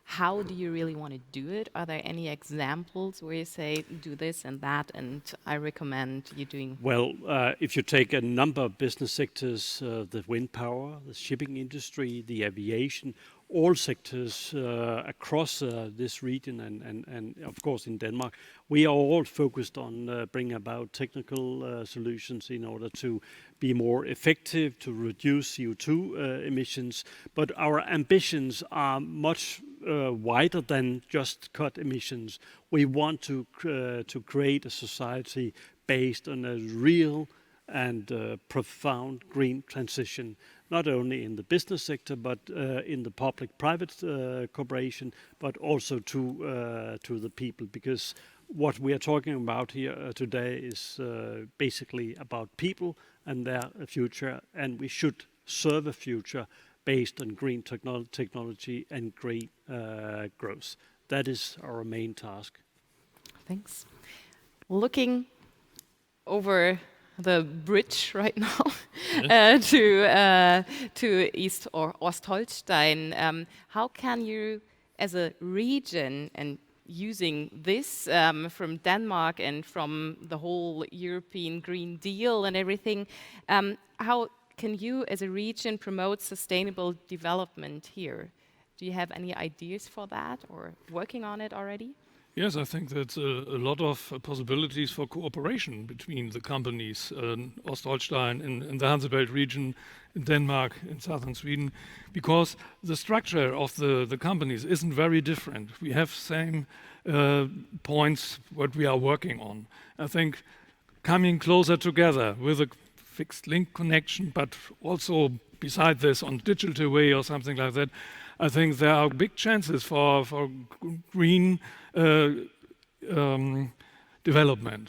how do you really want to do it? Are there any examples where you say, do this and that, and I recommend you doing? Well, if you take a number of business sectors, the wind power, the shipping industry, the aviation, all sectors across this region and of course in Denmark, we are all focused on bringing about technical solutions in order to be more effective, to reduce CO2 emissions. But our ambitions are much wider than just cut emissions. We want to create a society based on a real and profound green transition, not only in the business sector, but in the public-private cooperation, but also to the people. Because what we are talking about here today is basically about people and their future, and we should serve a future based on green technology and green growth. That is our main task. Thanks. Looking over the bridge right now to East or Ostholstein, how can you, as a region, and using this from Denmark and from the whole European Green Deal and everything, how can you, as a region, promote sustainable development here? Do you have any ideas for that or working on it already? Yes, I think that's a lot of possibilities for cooperation between the companies, Ostholstein in the Hansebelt region, in Denmark, in southern Sweden, because the structure of the companies isn't very different. We have same points what we are working on. I think coming closer together with a fixed link connection, but also beside this on digital way or something like that, I think there are big chances for green development,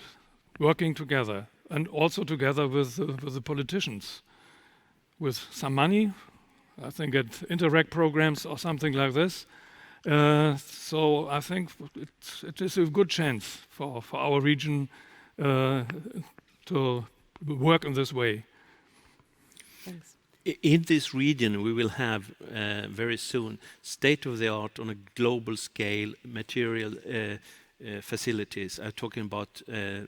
working together, and also together with the politicians. With some money, I think at Interreg programs or something like this. So I think it is a good chance for our region to work in this way. Thanks. In this region, we will have very soon state-of-the-art on a global scale material facilities. I'm talking about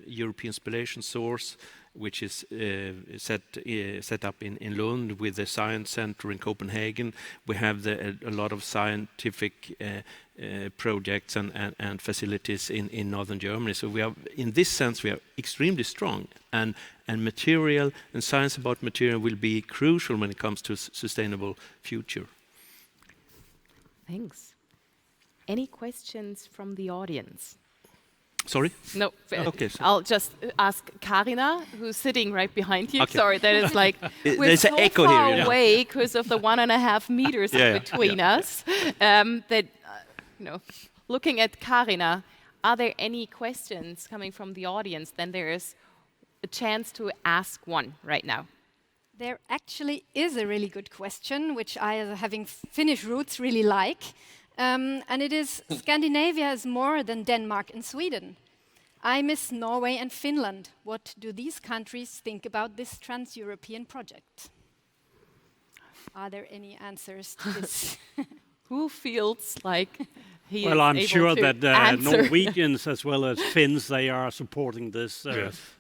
European Spallation Source, which is set up in Lund with the Science Center in Copenhagen. We have a lot of scientific projects and facilities in northern Germany. So we are, in this sense, we are extremely strong. And material and science about material will be crucial when it comes to sustainable future. Thanks. Any questions from the audience? Sorry? No. Okay, I'll just ask Karina, who's sitting right behind you. Okay. Sorry, that is like we're There's so an echo far here, away because of the 1.5 meters between us. That looking at Karina, are there any questions coming from the audience? Then there is a chance to ask one right now. There actually is a really good question, which I, as having Finnish roots, really like. And it is, Scandinavia is more than Denmark and Sweden. I miss Norway and Finland. What do these countries think about this trans-European project? Are there any answers to this? Who feels like he Well, is I'm able sure to that answer? Norwegians as well as Finns, they are supporting this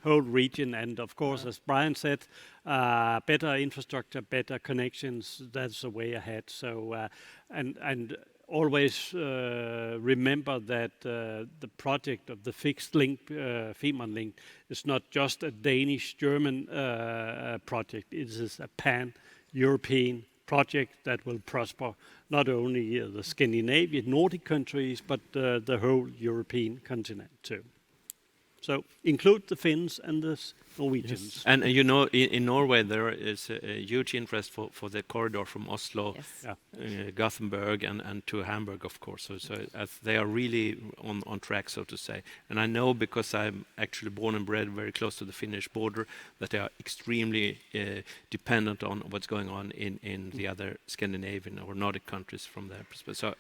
whole region. And of course, as Brian said, better infrastructure, better connections, that's the way ahead. So, and always remember that the project of the fixed link, Femern Link, is not just a Danish-German project. It is a pan-European project that will prosper not only the Scandinavian, Nordic countries, but the whole European continent too. So include the Finns and the Norwegians. Yes. And you know, in Norway there is a huge interest for the corridor from Oslo, Gothenburg, and to Hamburg, of course. So as they are really on track, so to say. And I know, because I'm actually born and bred very close to the Finnish border, that they are extremely dependent on what's going on in the other Scandinavian or Nordic countries from their perspective. So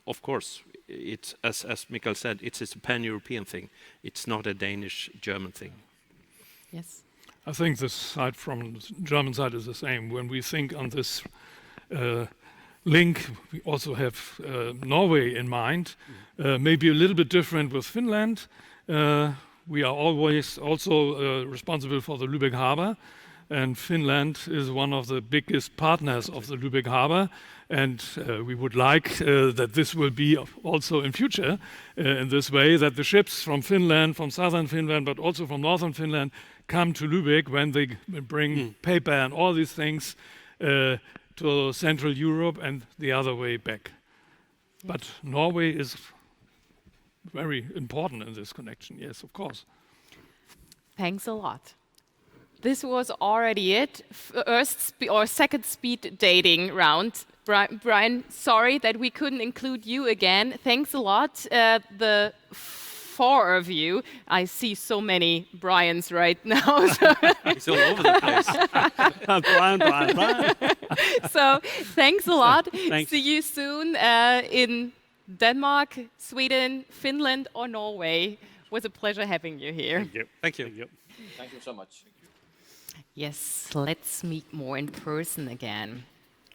of course, it's as Mikael said, it's a pan-European thing. It's not a Danish-German thing. Yes. I think the side from the German side is the same. When we think on this link, we also have Norway in mind. Maybe a little bit different with Finland. We are always also responsible for the Lübeck Harbor. and Finland is one of the biggest partners of the Lübeck harbor. And we would like that this will be also in future in this way, that the ships from Finland, from southern Finland, but also from northern Finland, come to Lübeck when they bring paper and all these things to Central Europe and the other way back. But Norway is very important in this connection, yes, of course. Thanks a lot. This was already it, second speed dating round. Brian, sorry that we couldn't include you again. Thanks a lot. The four of you, I see so many Brians right now. It's all over the place. Brian. So thanks a lot. Thanks. See you soon in Denmark, Sweden, Finland, or Norway. It was a pleasure having you here. Thank you. Thank you. Thank you. Thank you so much. Yes, let's meet more in person again.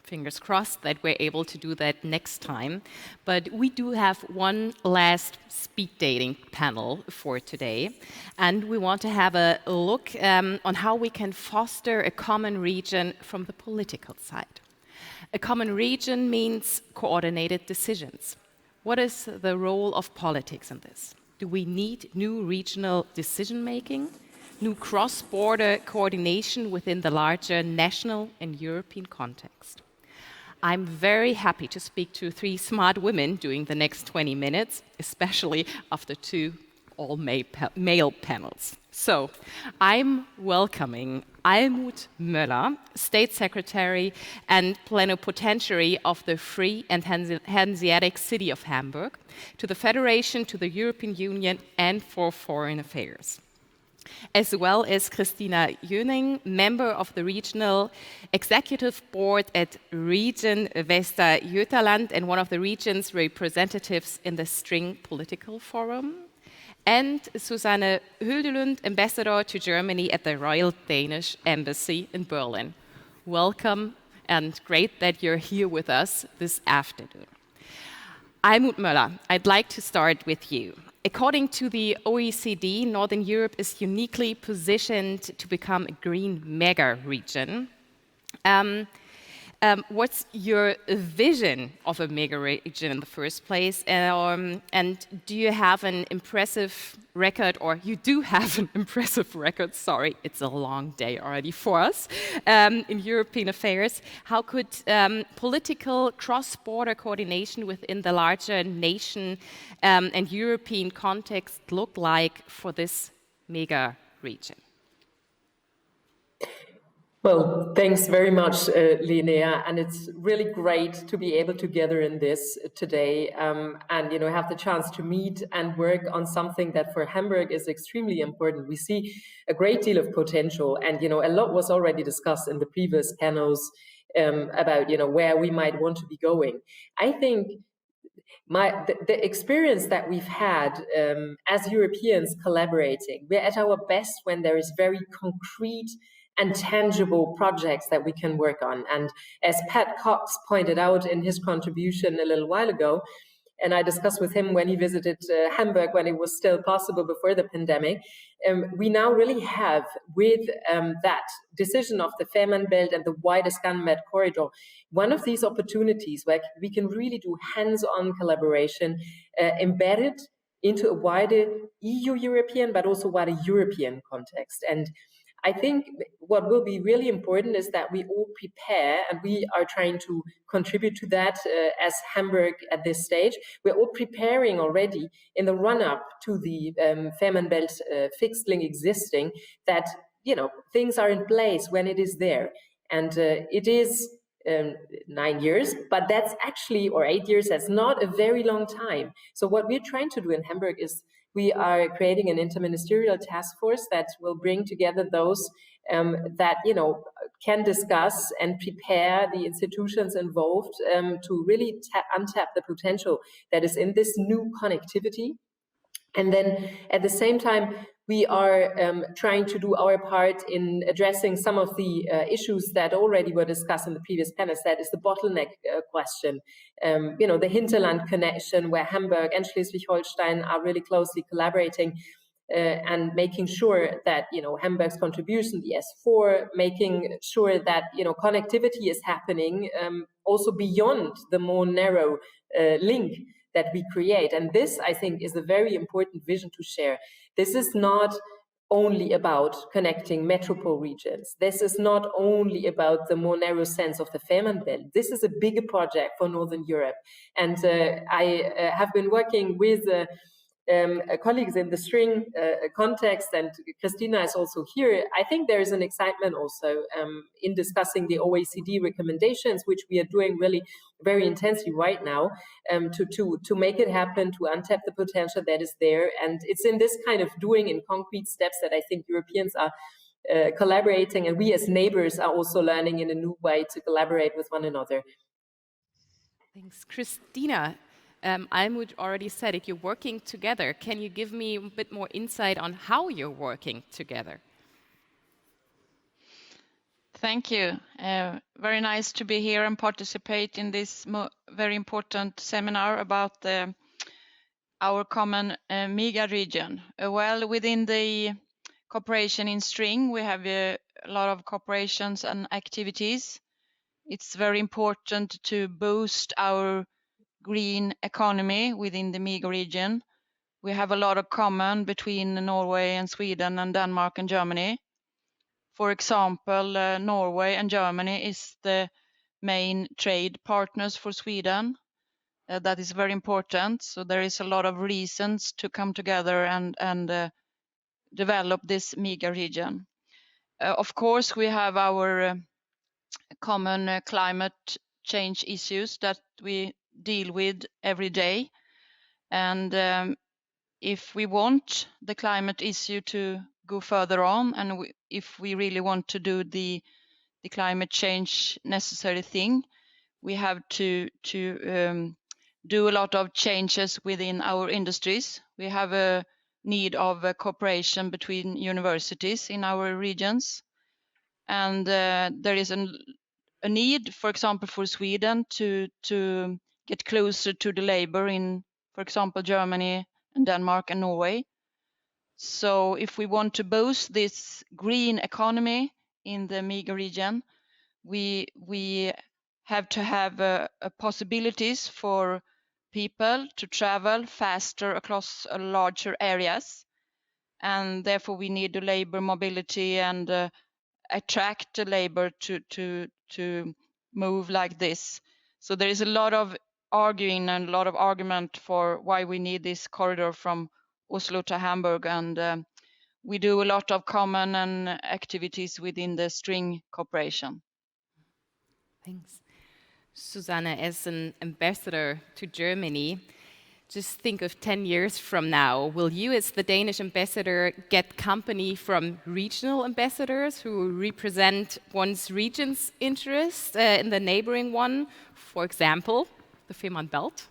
Fingers crossed that we're able to do that next time. But we do have one last speed dating panel for today. And we want to have a look on how we can foster a common region from the political side. A common region means coordinated decisions. What is the role of politics in this? Do we need new regional decision-making? New cross-border coordination within the larger national and European context? I'm very happy to speak to three smart women during the next 20 minutes, especially after two all-male panels. So, I'm welcoming Almut Möller, State Secretary and Plenipotentiary of the Free and Hanseatic City of Hamburg, to the Federation, to the European Union, and for Foreign Affairs. As well as Christina Jöning, member of the Regional Executive Board at Region Västra Götaland and one of the region's representatives in the String Political Forum. And Susanne Hüldelund, ambassador to Germany at the Royal Danish Embassy in Berlin. Welcome and great that you're here with us this afternoon. Almut Möller, I'd like to start with you. According to the OECD, Northern Europe is uniquely positioned to become a green mega region. What's your vision of a mega region in the first place? And do you have an impressive record, or you do have an impressive record, sorry, it's a long day already for us, in European affairs. How could political cross-border coordination within the larger nation and European context look like for this mega region? Well, thanks very much, Linnea, and it's really great to be able to gather in this today and have the chance to meet and work on something that for Hamburg is extremely important. We see a great deal of potential, and a lot was already discussed in the previous panels about where we might want to be going. I think the experience that we've had as Europeans collaborating, we're at our best when there is very concrete and tangible projects that we can work on. And as Pat Cox pointed out in his contribution a little while ago, and I discussed with him when he visited Hamburg when it was still possible before the pandemic, we now really have, with that decision of the Fehmarnbelt and the wider Scanmed corridor, one of these opportunities where we can really do hands-on collaboration embedded into a wider EU-European, but also wider European context. And I think what will be really important is that we all prepare, and we are trying to contribute to that as Hamburg at this stage. We're all preparing already in the run-up to the Fehmarnbelt fixed link existing, that things are in place when it is there. And it is 9 years, but that's actually, or 8 years, that's not a very long time. So what we're trying to do in Hamburg is we are creating an interministerial task force that will bring together those that can discuss and prepare the institutions involved to really untap the potential that is in this new connectivity. And then at the same time, we are trying to do our part in addressing some of the issues that already were discussed in the previous panels. That is the bottleneck question, the hinterland connection, where Hamburg and Schleswig-Holstein are really closely collaborating. and making sure that, Hamburg's contribution, the S4, making sure that, connectivity is happening also beyond the more narrow link that we create. And this, I think, is a very important vision to share. This is not only about connecting metropole regions. This is not only about the more narrow sense of the Fehmarnbelt. This is a bigger project for Northern Europe. And I have been working with colleagues in the string context, and Christina is also here. I think there is an excitement also in discussing the OECD recommendations, which we are doing really very intensely right now, to make it happen, to untap the potential that is there. And it's in this kind of doing in concrete steps that I think Europeans are collaborating, and we as neighbors are also learning in a new way to collaborate with one another. Thanks. Christina, Almuth already said it, you're working together. Can you give me a bit more insight on how you're working together? Thank you. Very nice to be here and participate in this very important seminar about our common MEGA region. Well, within the cooperation in string, we have a lot of cooperations and activities. It's very important to boost our green economy within the MEGA region. We have a lot of common between Norway and Sweden and Denmark and Germany. For example, Norway and Germany is the main trade partners for Sweden. That is very important. So there is a lot of reasons to come together and develop this MEGA region. Of course, we have our common climate change issues that we deal with every day. And if we want the climate issue to go further on, and if we really want to do the climate change necessary thing, we have to do a lot of changes within our industries. We have a need of cooperation between universities in our regions. And there is a need, for example, for Sweden to get closer to the labor in, for example, Germany and Denmark and Norway. So if we want to boost this green economy in the MEGA region, we have to have possibilities for people to travel faster across larger areas. And therefore we need the labor mobility and attract the labor to move like this. So there is a lot of arguing and a lot of argument for why we need this corridor from Oslo to Hamburg, and we do a lot of common and activities within the string cooperation. Thanks. Susanne, as an ambassador to Germany, just think of 10 years from now. Will you, as the Danish ambassador, get company from regional ambassadors who represent one's region's interest in the neighboring one, for example, the Fehmarnbelt?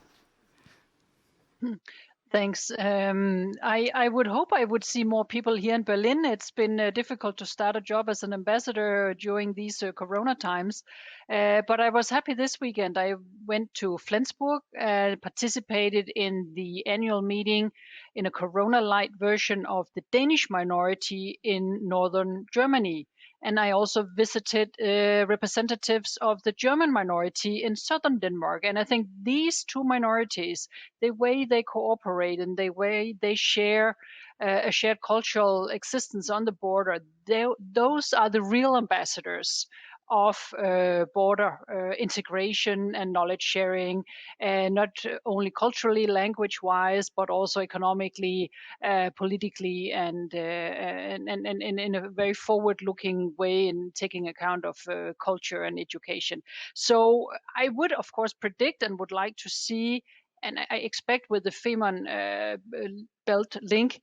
Thanks. I would hope I would see more people here in Berlin. It's been difficult to start a job as an ambassador during these Corona times. But I was happy this weekend. I went to Flensburg, participated in the annual meeting in a Corona light version of the Danish minority in northern Germany. And I also visited representatives of the German minority in southern Denmark. And I think these two minorities, the way they cooperate and the way they share a shared cultural existence on the border, those are the real ambassadors of border integration and knowledge sharing, not only culturally, language-wise, but also economically, politically, and in a very forward-looking way in taking account of culture and education. So I would, of course, predict and would like to see, and I expect with the Fehmarn Belt link,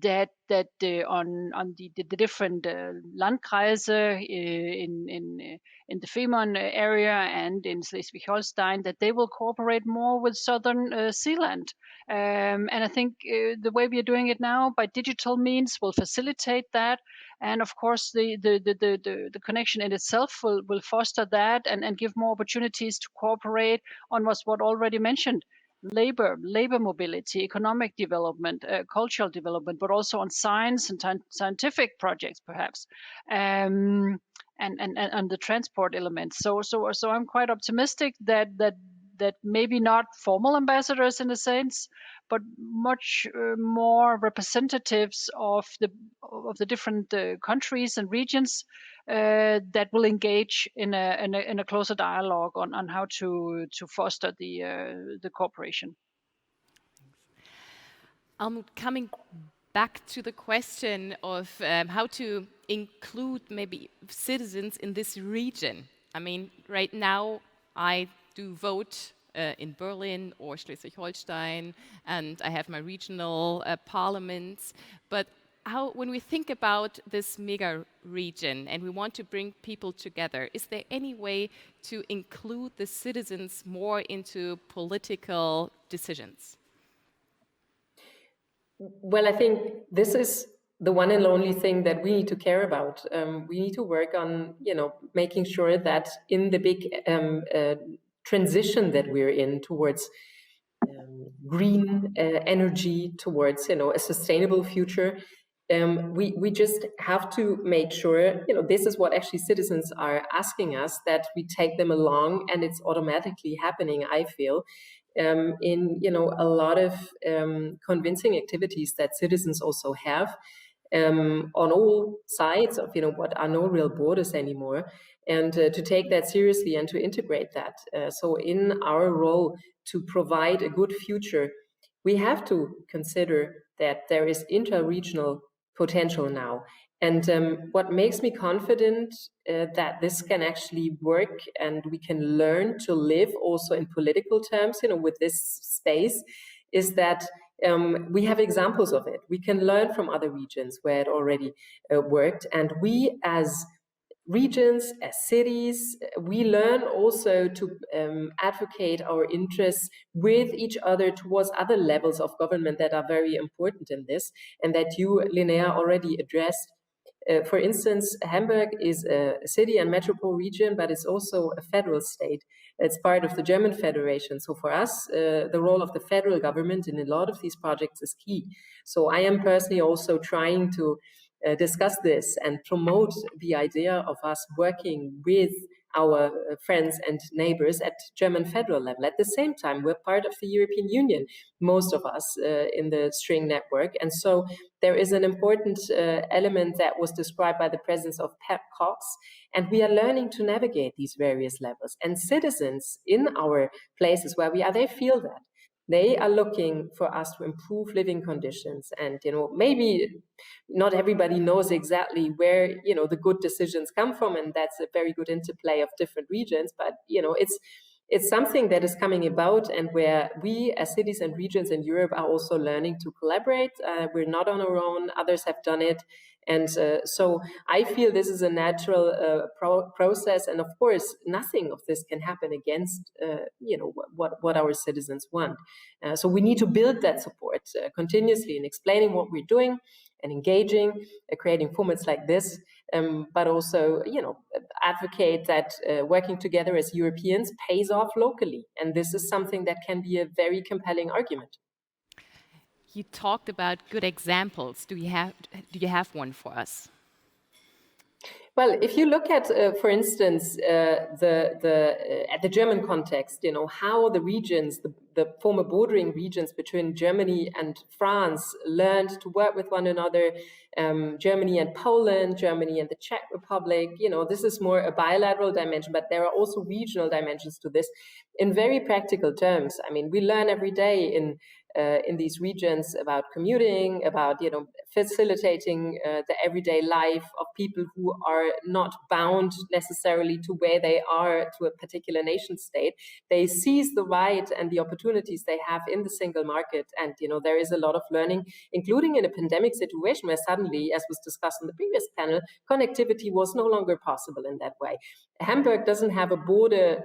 that on the different Landkreise in the Fehmarn area and in Schleswig-Holstein, that they will cooperate more with southern Zealand. And I think the way we are doing it now by digital means will facilitate that. And of course, the connection in itself will foster that and give more opportunities to cooperate on what already mentioned. labor mobility, economic development, cultural development, but also on science and scientific projects, perhaps, and the transport elements. So I'm quite optimistic that maybe not formal ambassadors in a sense, but much more representatives of the different countries and regions that will engage in a closer dialogue on how to foster the cooperation. Coming back to the question of how to include maybe citizens in this region. I mean, right now I do vote in Berlin or Schleswig-Holstein, and I have my regional parliaments. But when we think about this mega region and we want to bring people together, is there any way to include the citizens more into political decisions? Well, I think this is the one and only thing that we need to care about. We need to work on, making sure that in the big transition that we're in towards green energy, towards a sustainable future, we just have to make sure, this is what actually citizens are asking us, that we take them along, and it's automatically happening, I feel, in a lot of convincing activities that citizens also have on all sides of what are no real borders anymore, and to take that seriously and to integrate that. So in our role to provide a good future, we have to consider that there is inter-regional potential now. And what makes me confident that this can actually work and we can learn to live also in political terms, with this space, is that we have examples of it. We can learn from other regions where it already worked. And we as regions, as cities, we learn also to advocate our interests with each other towards other levels of government that are very important in this, and that you, Linnea, already addressed. For instance, Hamburg is a city and metropole region, but it's also a federal state. It's part of the German Federation. So for us, the role of the federal government in a lot of these projects is key. So I am personally also trying to discuss this and promote the idea of us working with our friends and neighbors at German federal level. At the same time, we're part of the European Union, most of us in the String network. And so there is an important element that was described by the presence of Pat Cox, and we are learning to navigate these various levels. And citizens in our places where we are, they feel that. They are looking for us to improve living conditions. And, maybe not everybody knows exactly where, the good decisions come from. And that's a very good interplay of different regions. But, it's something that is coming about, and where we as cities and regions in Europe are also learning to collaborate. We're not on our own. Others have done it. And so I feel this is a natural process. And of course, nothing of this can happen against, what our citizens want. So we need to build that support continuously in explaining what we're doing and engaging, creating formats like this, but also, advocate that working together as Europeans pays off locally. And this is something that can be a very compelling argument. You talked about good examples. Do you have one for us? Well, if you look at, for instance, at the German context, how the regions, the former bordering regions between Germany and France learned to work with one another, Germany and Poland, Germany and the Czech Republic, this is more a bilateral dimension, but there are also regional dimensions to this in very practical terms. I mean, we learn every day in these regions about commuting, about facilitating the everyday life of people who are not bound necessarily to where they are to a particular nation state. They seize the right and the opportunities they have in the single market, and there is a lot of learning, including in a pandemic situation where suddenly, as was discussed in the previous panel, connectivity was no longer possible in that way. Hamburg doesn't have a border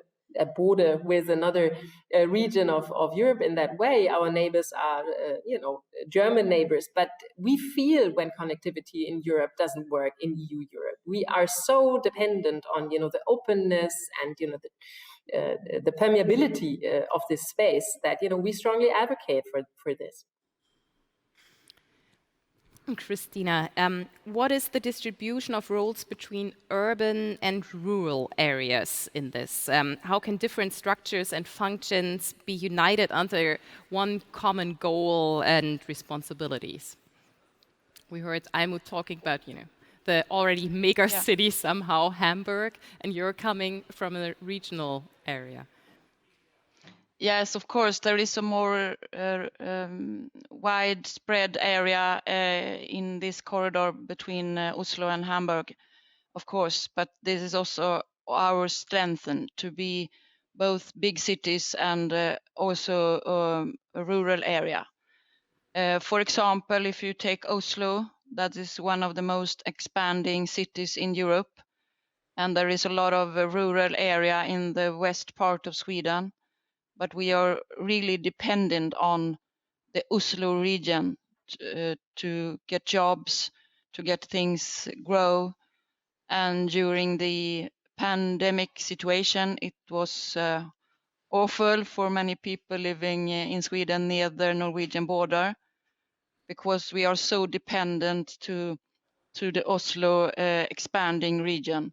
with another region of Europe in that way. Our neighbors are, German neighbors, but we feel when connectivity in Europe doesn't work in EU Europe. We are so dependent on, the openness and, the permeability of this space, that we strongly advocate for this. Christina, what is the distribution of roles between urban and rural areas in this? How can different structures and functions be united under one common goal and responsibilities? We heard Almuth talking about, the already mega city somehow, Hamburg, and you're coming from a regional area. Yes, of course, there is a more widespread area in this corridor between Oslo and Hamburg, of course, but this is also our strength to be both big cities and also a rural area. For example, if you take Oslo, that is one of the most expanding cities in Europe, and there is a lot of rural area in the west part of Sweden. But we are really dependent on the Oslo region to get jobs, to get things grow. And during the pandemic situation, it was awful for many people living in Sweden near the Norwegian border, because we are so dependent to the Oslo expanding region.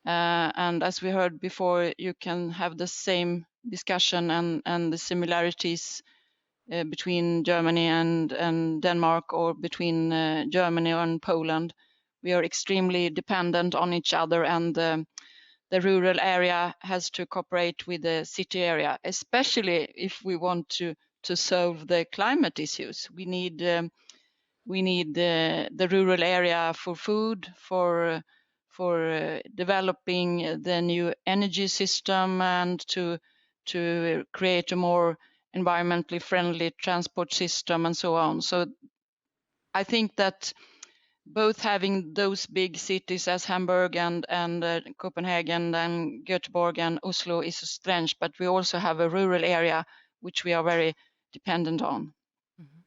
And as we heard before, you can have the same discussion and the similarities between Germany and Denmark, or between Germany and Poland. We are extremely dependent on each other, and the rural area has to cooperate with the city area, especially if we want to solve the climate issues. We need the rural area for food, for developing the new energy system, and to create a more environmentally friendly transport system, and so on. So I think that both having those big cities as Hamburg and Copenhagen and Göteborg and Oslo is a strength, but we also have a rural area which we are very dependent on. Mm-hmm.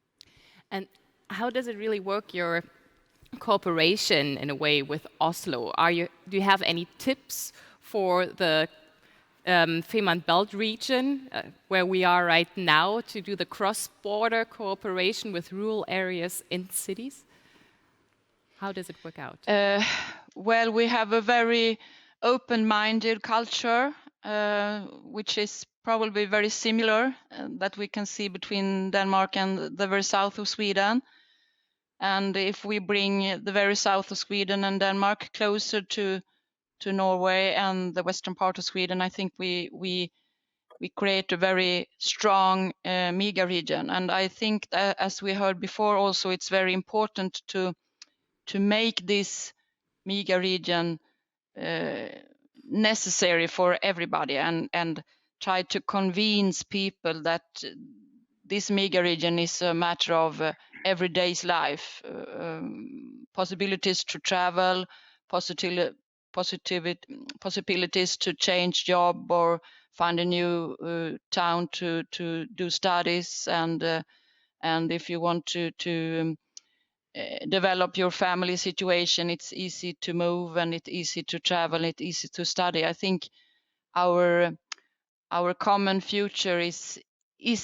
And how does it really work, your cooperation in a way with Oslo? Do you have any tips for the Fehmarn Belt region, where we are right now, to do the cross-border cooperation with rural areas in cities? How does it work out? Well, we have a very open-minded culture, which is probably very similar that we can see between Denmark and the very south of Sweden. And if we bring the very south of Sweden and Denmark closer to Norway and the western part of Sweden, I think we create a very strong MEGA region. And I think that, as we heard before, also it's very important to make this MEGA region necessary for everybody, and try to convince people that this MEGA region is a matter of everyday's life, possibilities to travel, possibilities to change job or find a new town to do studies, and if you want to develop your family situation, it's easy to move, and it's easy to travel, it's easy to study. I think our common future is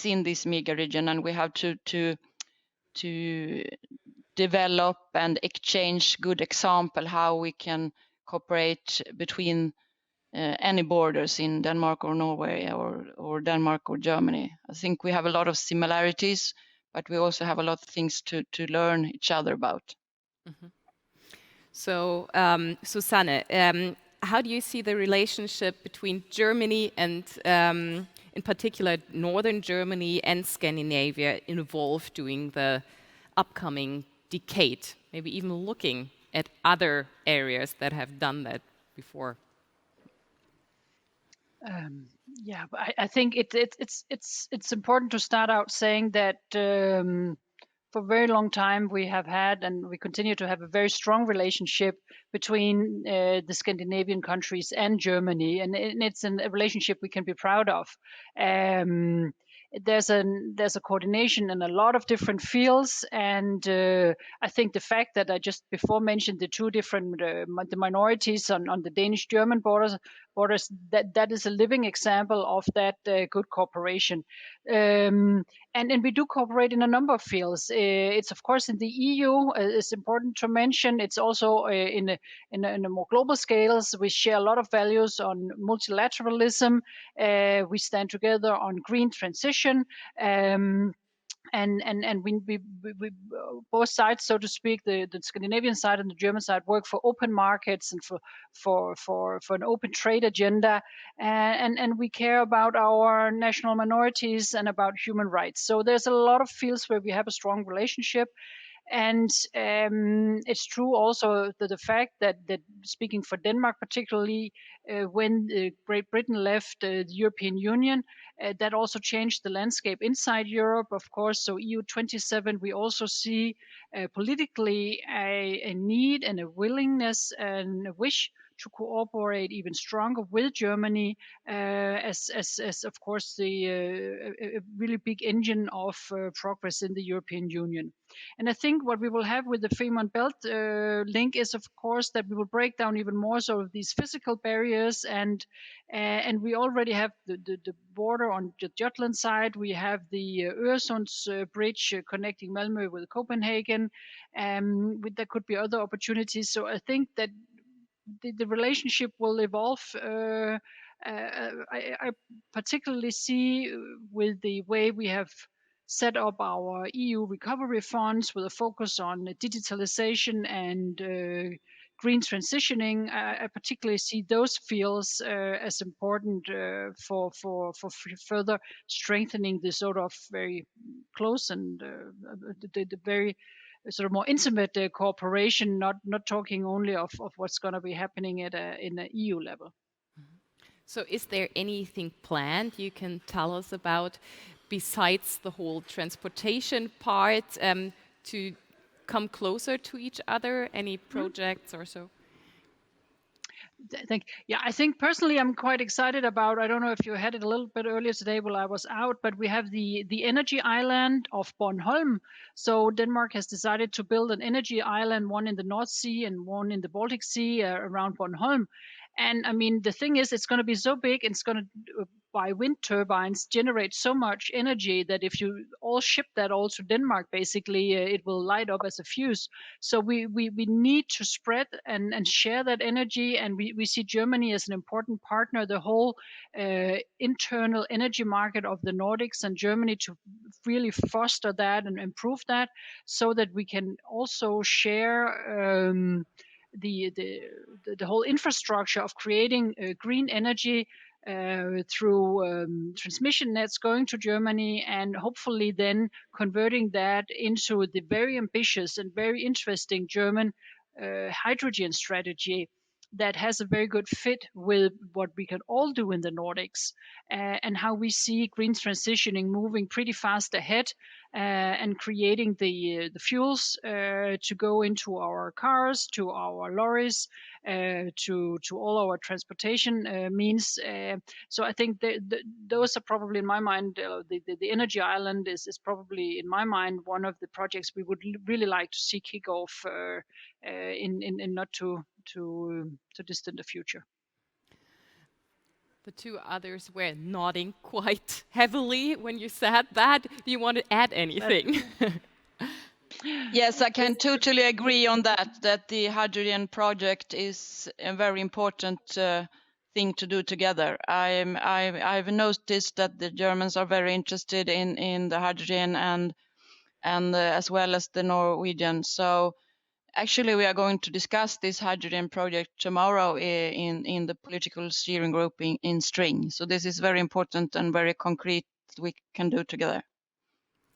in this MEGA region, and we have to develop and exchange good example how we can cooperate between any borders in Denmark or Norway or Denmark or Germany. I think we have a lot of similarities, but we also have a lot of things to learn each other about. Mm-hmm. So, Susanne, how do you see the relationship between Germany and, in particular, northern Germany and Scandinavia evolve during the upcoming decade? Maybe even looking at other areas that have done that before. Yeah, I think it's important to start out saying that for a very long time we have had, and we continue to have, a very strong relationship between the Scandinavian countries and Germany, and it's a relationship we can be proud of. there's a coordination in a lot of different fields, and I think the fact that I just before mentioned the two different the minorities on the Danish-German borders, that is a living example of that good cooperation. And we do cooperate in a number of fields. It's of course in the EU. It's important to mention. It's also in a more global scales. We share a lot of values on multilateralism. We stand together on green transition. And we both sides, so to speak, the Scandinavian side and the German side, work for open markets and for an open trade agenda, and we care about our national minorities and about human rights. So there's a lot of fields where we have a strong relationship. And it's true also that the fact that speaking for Denmark particularly, when Great Britain left the European Union, that also changed the landscape inside Europe, of course. So EU 27, we also see politically a need and a willingness and a wish to cooperate even stronger with Germany as of course a really big engine of progress in the European Union. And I think what we will have with the Fehmarn Belt link is, of course, that we will break down even more so of these physical barriers, and we already have the border on the Jutland side. We have the Øresunds bridge connecting Malmö with Copenhagen. There could be other opportunities. So I think that the relationship will evolve. I particularly see with the way we have set up our EU recovery funds with a focus on digitalization and green transitioning. I particularly see those fields as important for further strengthening the sort of very close and the very sort of more intimate cooperation, not talking only of what's going to be happening in an EU level. So is there anything planned you can tell us about besides the whole transportation part to come closer to each other? Any projects or so? I think personally I'm quite excited about, I don't know if you had it a little bit earlier today while I was out, but we have the energy island of Bornholm. So Denmark has decided to build an energy island, one in the North Sea and one in the Baltic Sea around Bornholm. And I mean, the thing is, it's going to be so big, it's going to, by wind turbines, generate so much energy that if you all ship that all to Denmark, basically, it will light up as a fuse. So we need to spread and share that energy. And we see Germany as an important partner, the whole internal energy market of the Nordics and Germany, to really foster that and improve that, so that we can also share the whole infrastructure of creating green energy through transmission nets going to Germany, and hopefully then converting that into the very ambitious and very interesting German hydrogen strategy that has a very good fit with what we can all do in the Nordics, and how we see green transitioning moving pretty fast ahead, and creating the fuels to go into our cars, to our lorries, to all our transportation means. So I think those are probably, in my mind, the energy island is probably, in my mind, one of the projects we would really like to see kick off in not too distant a future. The two others were nodding quite heavily when you said that. Do you want to add anything? Yes, I can totally agree on that the hydrogen project is a very important thing to do together. I've noticed that the Germans are very interested in the hydrogen and as well as the Norwegians. So actually, we are going to discuss this hydrogen project tomorrow in the political steering group in String. So this is very important and very concrete we can do together.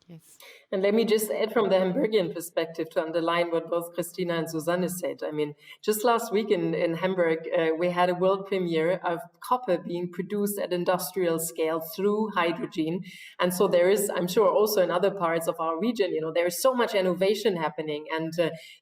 Yes. And let me just add from the Hamburgian perspective to underline what both Christina and Susanne said. I mean, just last week in Hamburg, we had a world premiere of copper being produced at industrial scale through hydrogen. And so there is, I'm sure also in other parts of our region, there is so much innovation happening. And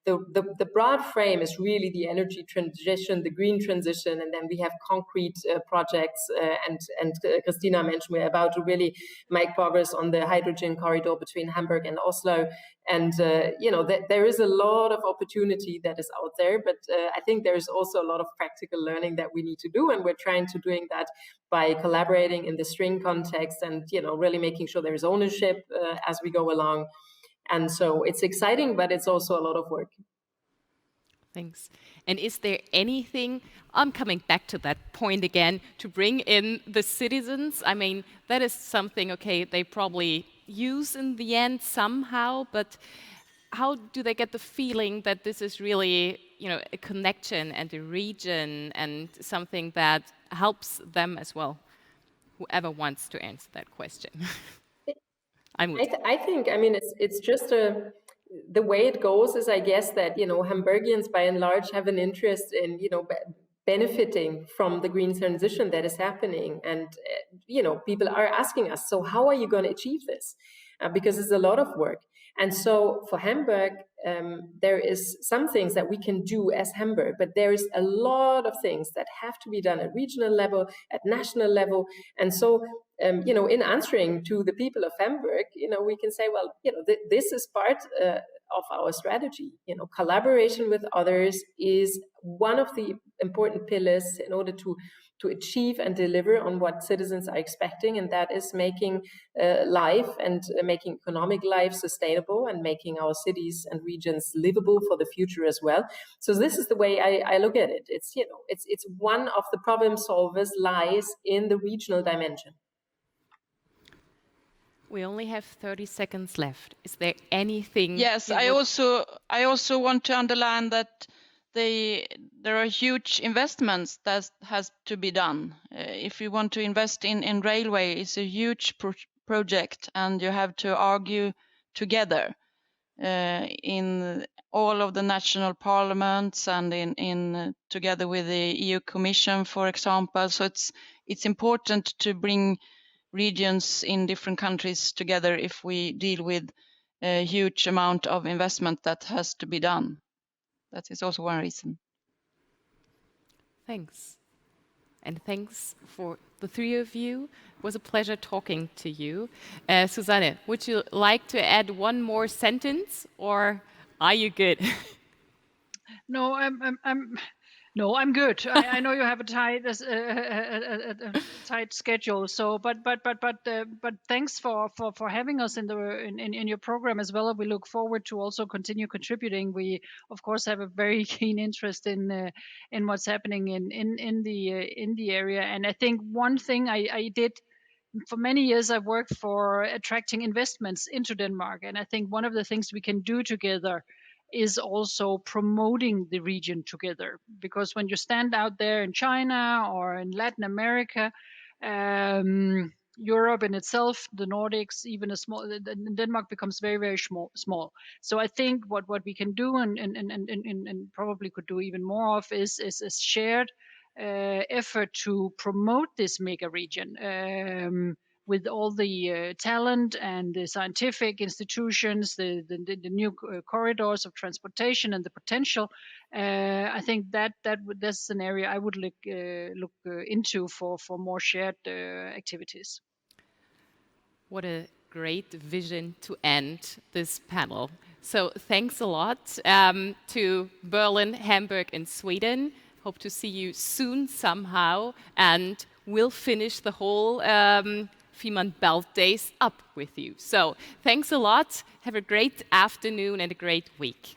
the broad frame is really the energy transition, the green transition, and then we have concrete projects. And Christina mentioned we're about to really make progress on the hydrogen corridor between Hamburg and Oslo. And, there is a lot of opportunity that is out there, but I think there's also a lot of practical learning that we need to do. And we're trying to doing that by collaborating in the string context and, really making sure there's ownership as we go along. And so it's exciting, but it's also a lot of work. Thanks. And is there anything, I'm coming back to that point again, to bring in the citizens? I mean, that is something, okay, they probably use in the end somehow, but how do they get the feeling that this is really, a connection and a region and something that helps them as well? Whoever wants to answer that question. I think, it's just the way it goes is, I guess, that, Hamburgians by and large have an interest in, benefiting from the green transition that is happening. And, people are asking us, so how are you going to achieve this? Because it's a lot of work. And so for Hamburg, there is some things that we can do as Hamburg, but there is a lot of things that have to be done at regional level, at national level. And so, in answering to the people of Hamburg, we can say, well, this is part of our strategy. Collaboration with others is one of the important pillars in order to achieve and deliver on what citizens are expecting, and that is making life and making economic life sustainable and making our cities and regions livable for the future as well. So this is the way I look at it. It's it's one of the problem solvers lies in the regional dimension. We only have 30 seconds left. Is there anything? Yes, I also want to underline that there are huge investments that has to be done. If you want to invest in railway, it's a huge project, and you have to argue together in all of the national parliaments and in together with the EU Commission, for example. So it's important to bring regions in different countries together if we deal with a huge amount of investment that has to be done. That is also one reason. Thanks. And thanks for the three of you. It was a pleasure talking to you. Susanne, would you like to add one more sentence, or are you good? No, I'm good. I know you have a tight schedule. So, but thanks for having us in your program as well. We look forward to also continue contributing. We of course have a very keen interest in what's happening in the area. And I think one thing I did for many years, I worked for attracting investments into Denmark, and I think one of the things we can do together is also promoting the region together. Because when you stand out there in China or in Latin America, Europe in itself, the Nordics, even Denmark becomes very, very small. So I think what we can do and probably could do even more of is a shared effort to promote this mega region. With all the talent and the scientific institutions, the new corridors of transportation and the potential, I think that's an area I would look into for more shared activities. What a great vision to end this panel. So thanks a lot to Berlin, Hamburg, and Sweden. Hope to see you soon somehow, and we'll finish the whole Fehmarnbelt Days up with you. So thanks a lot. Have a great afternoon and a great week.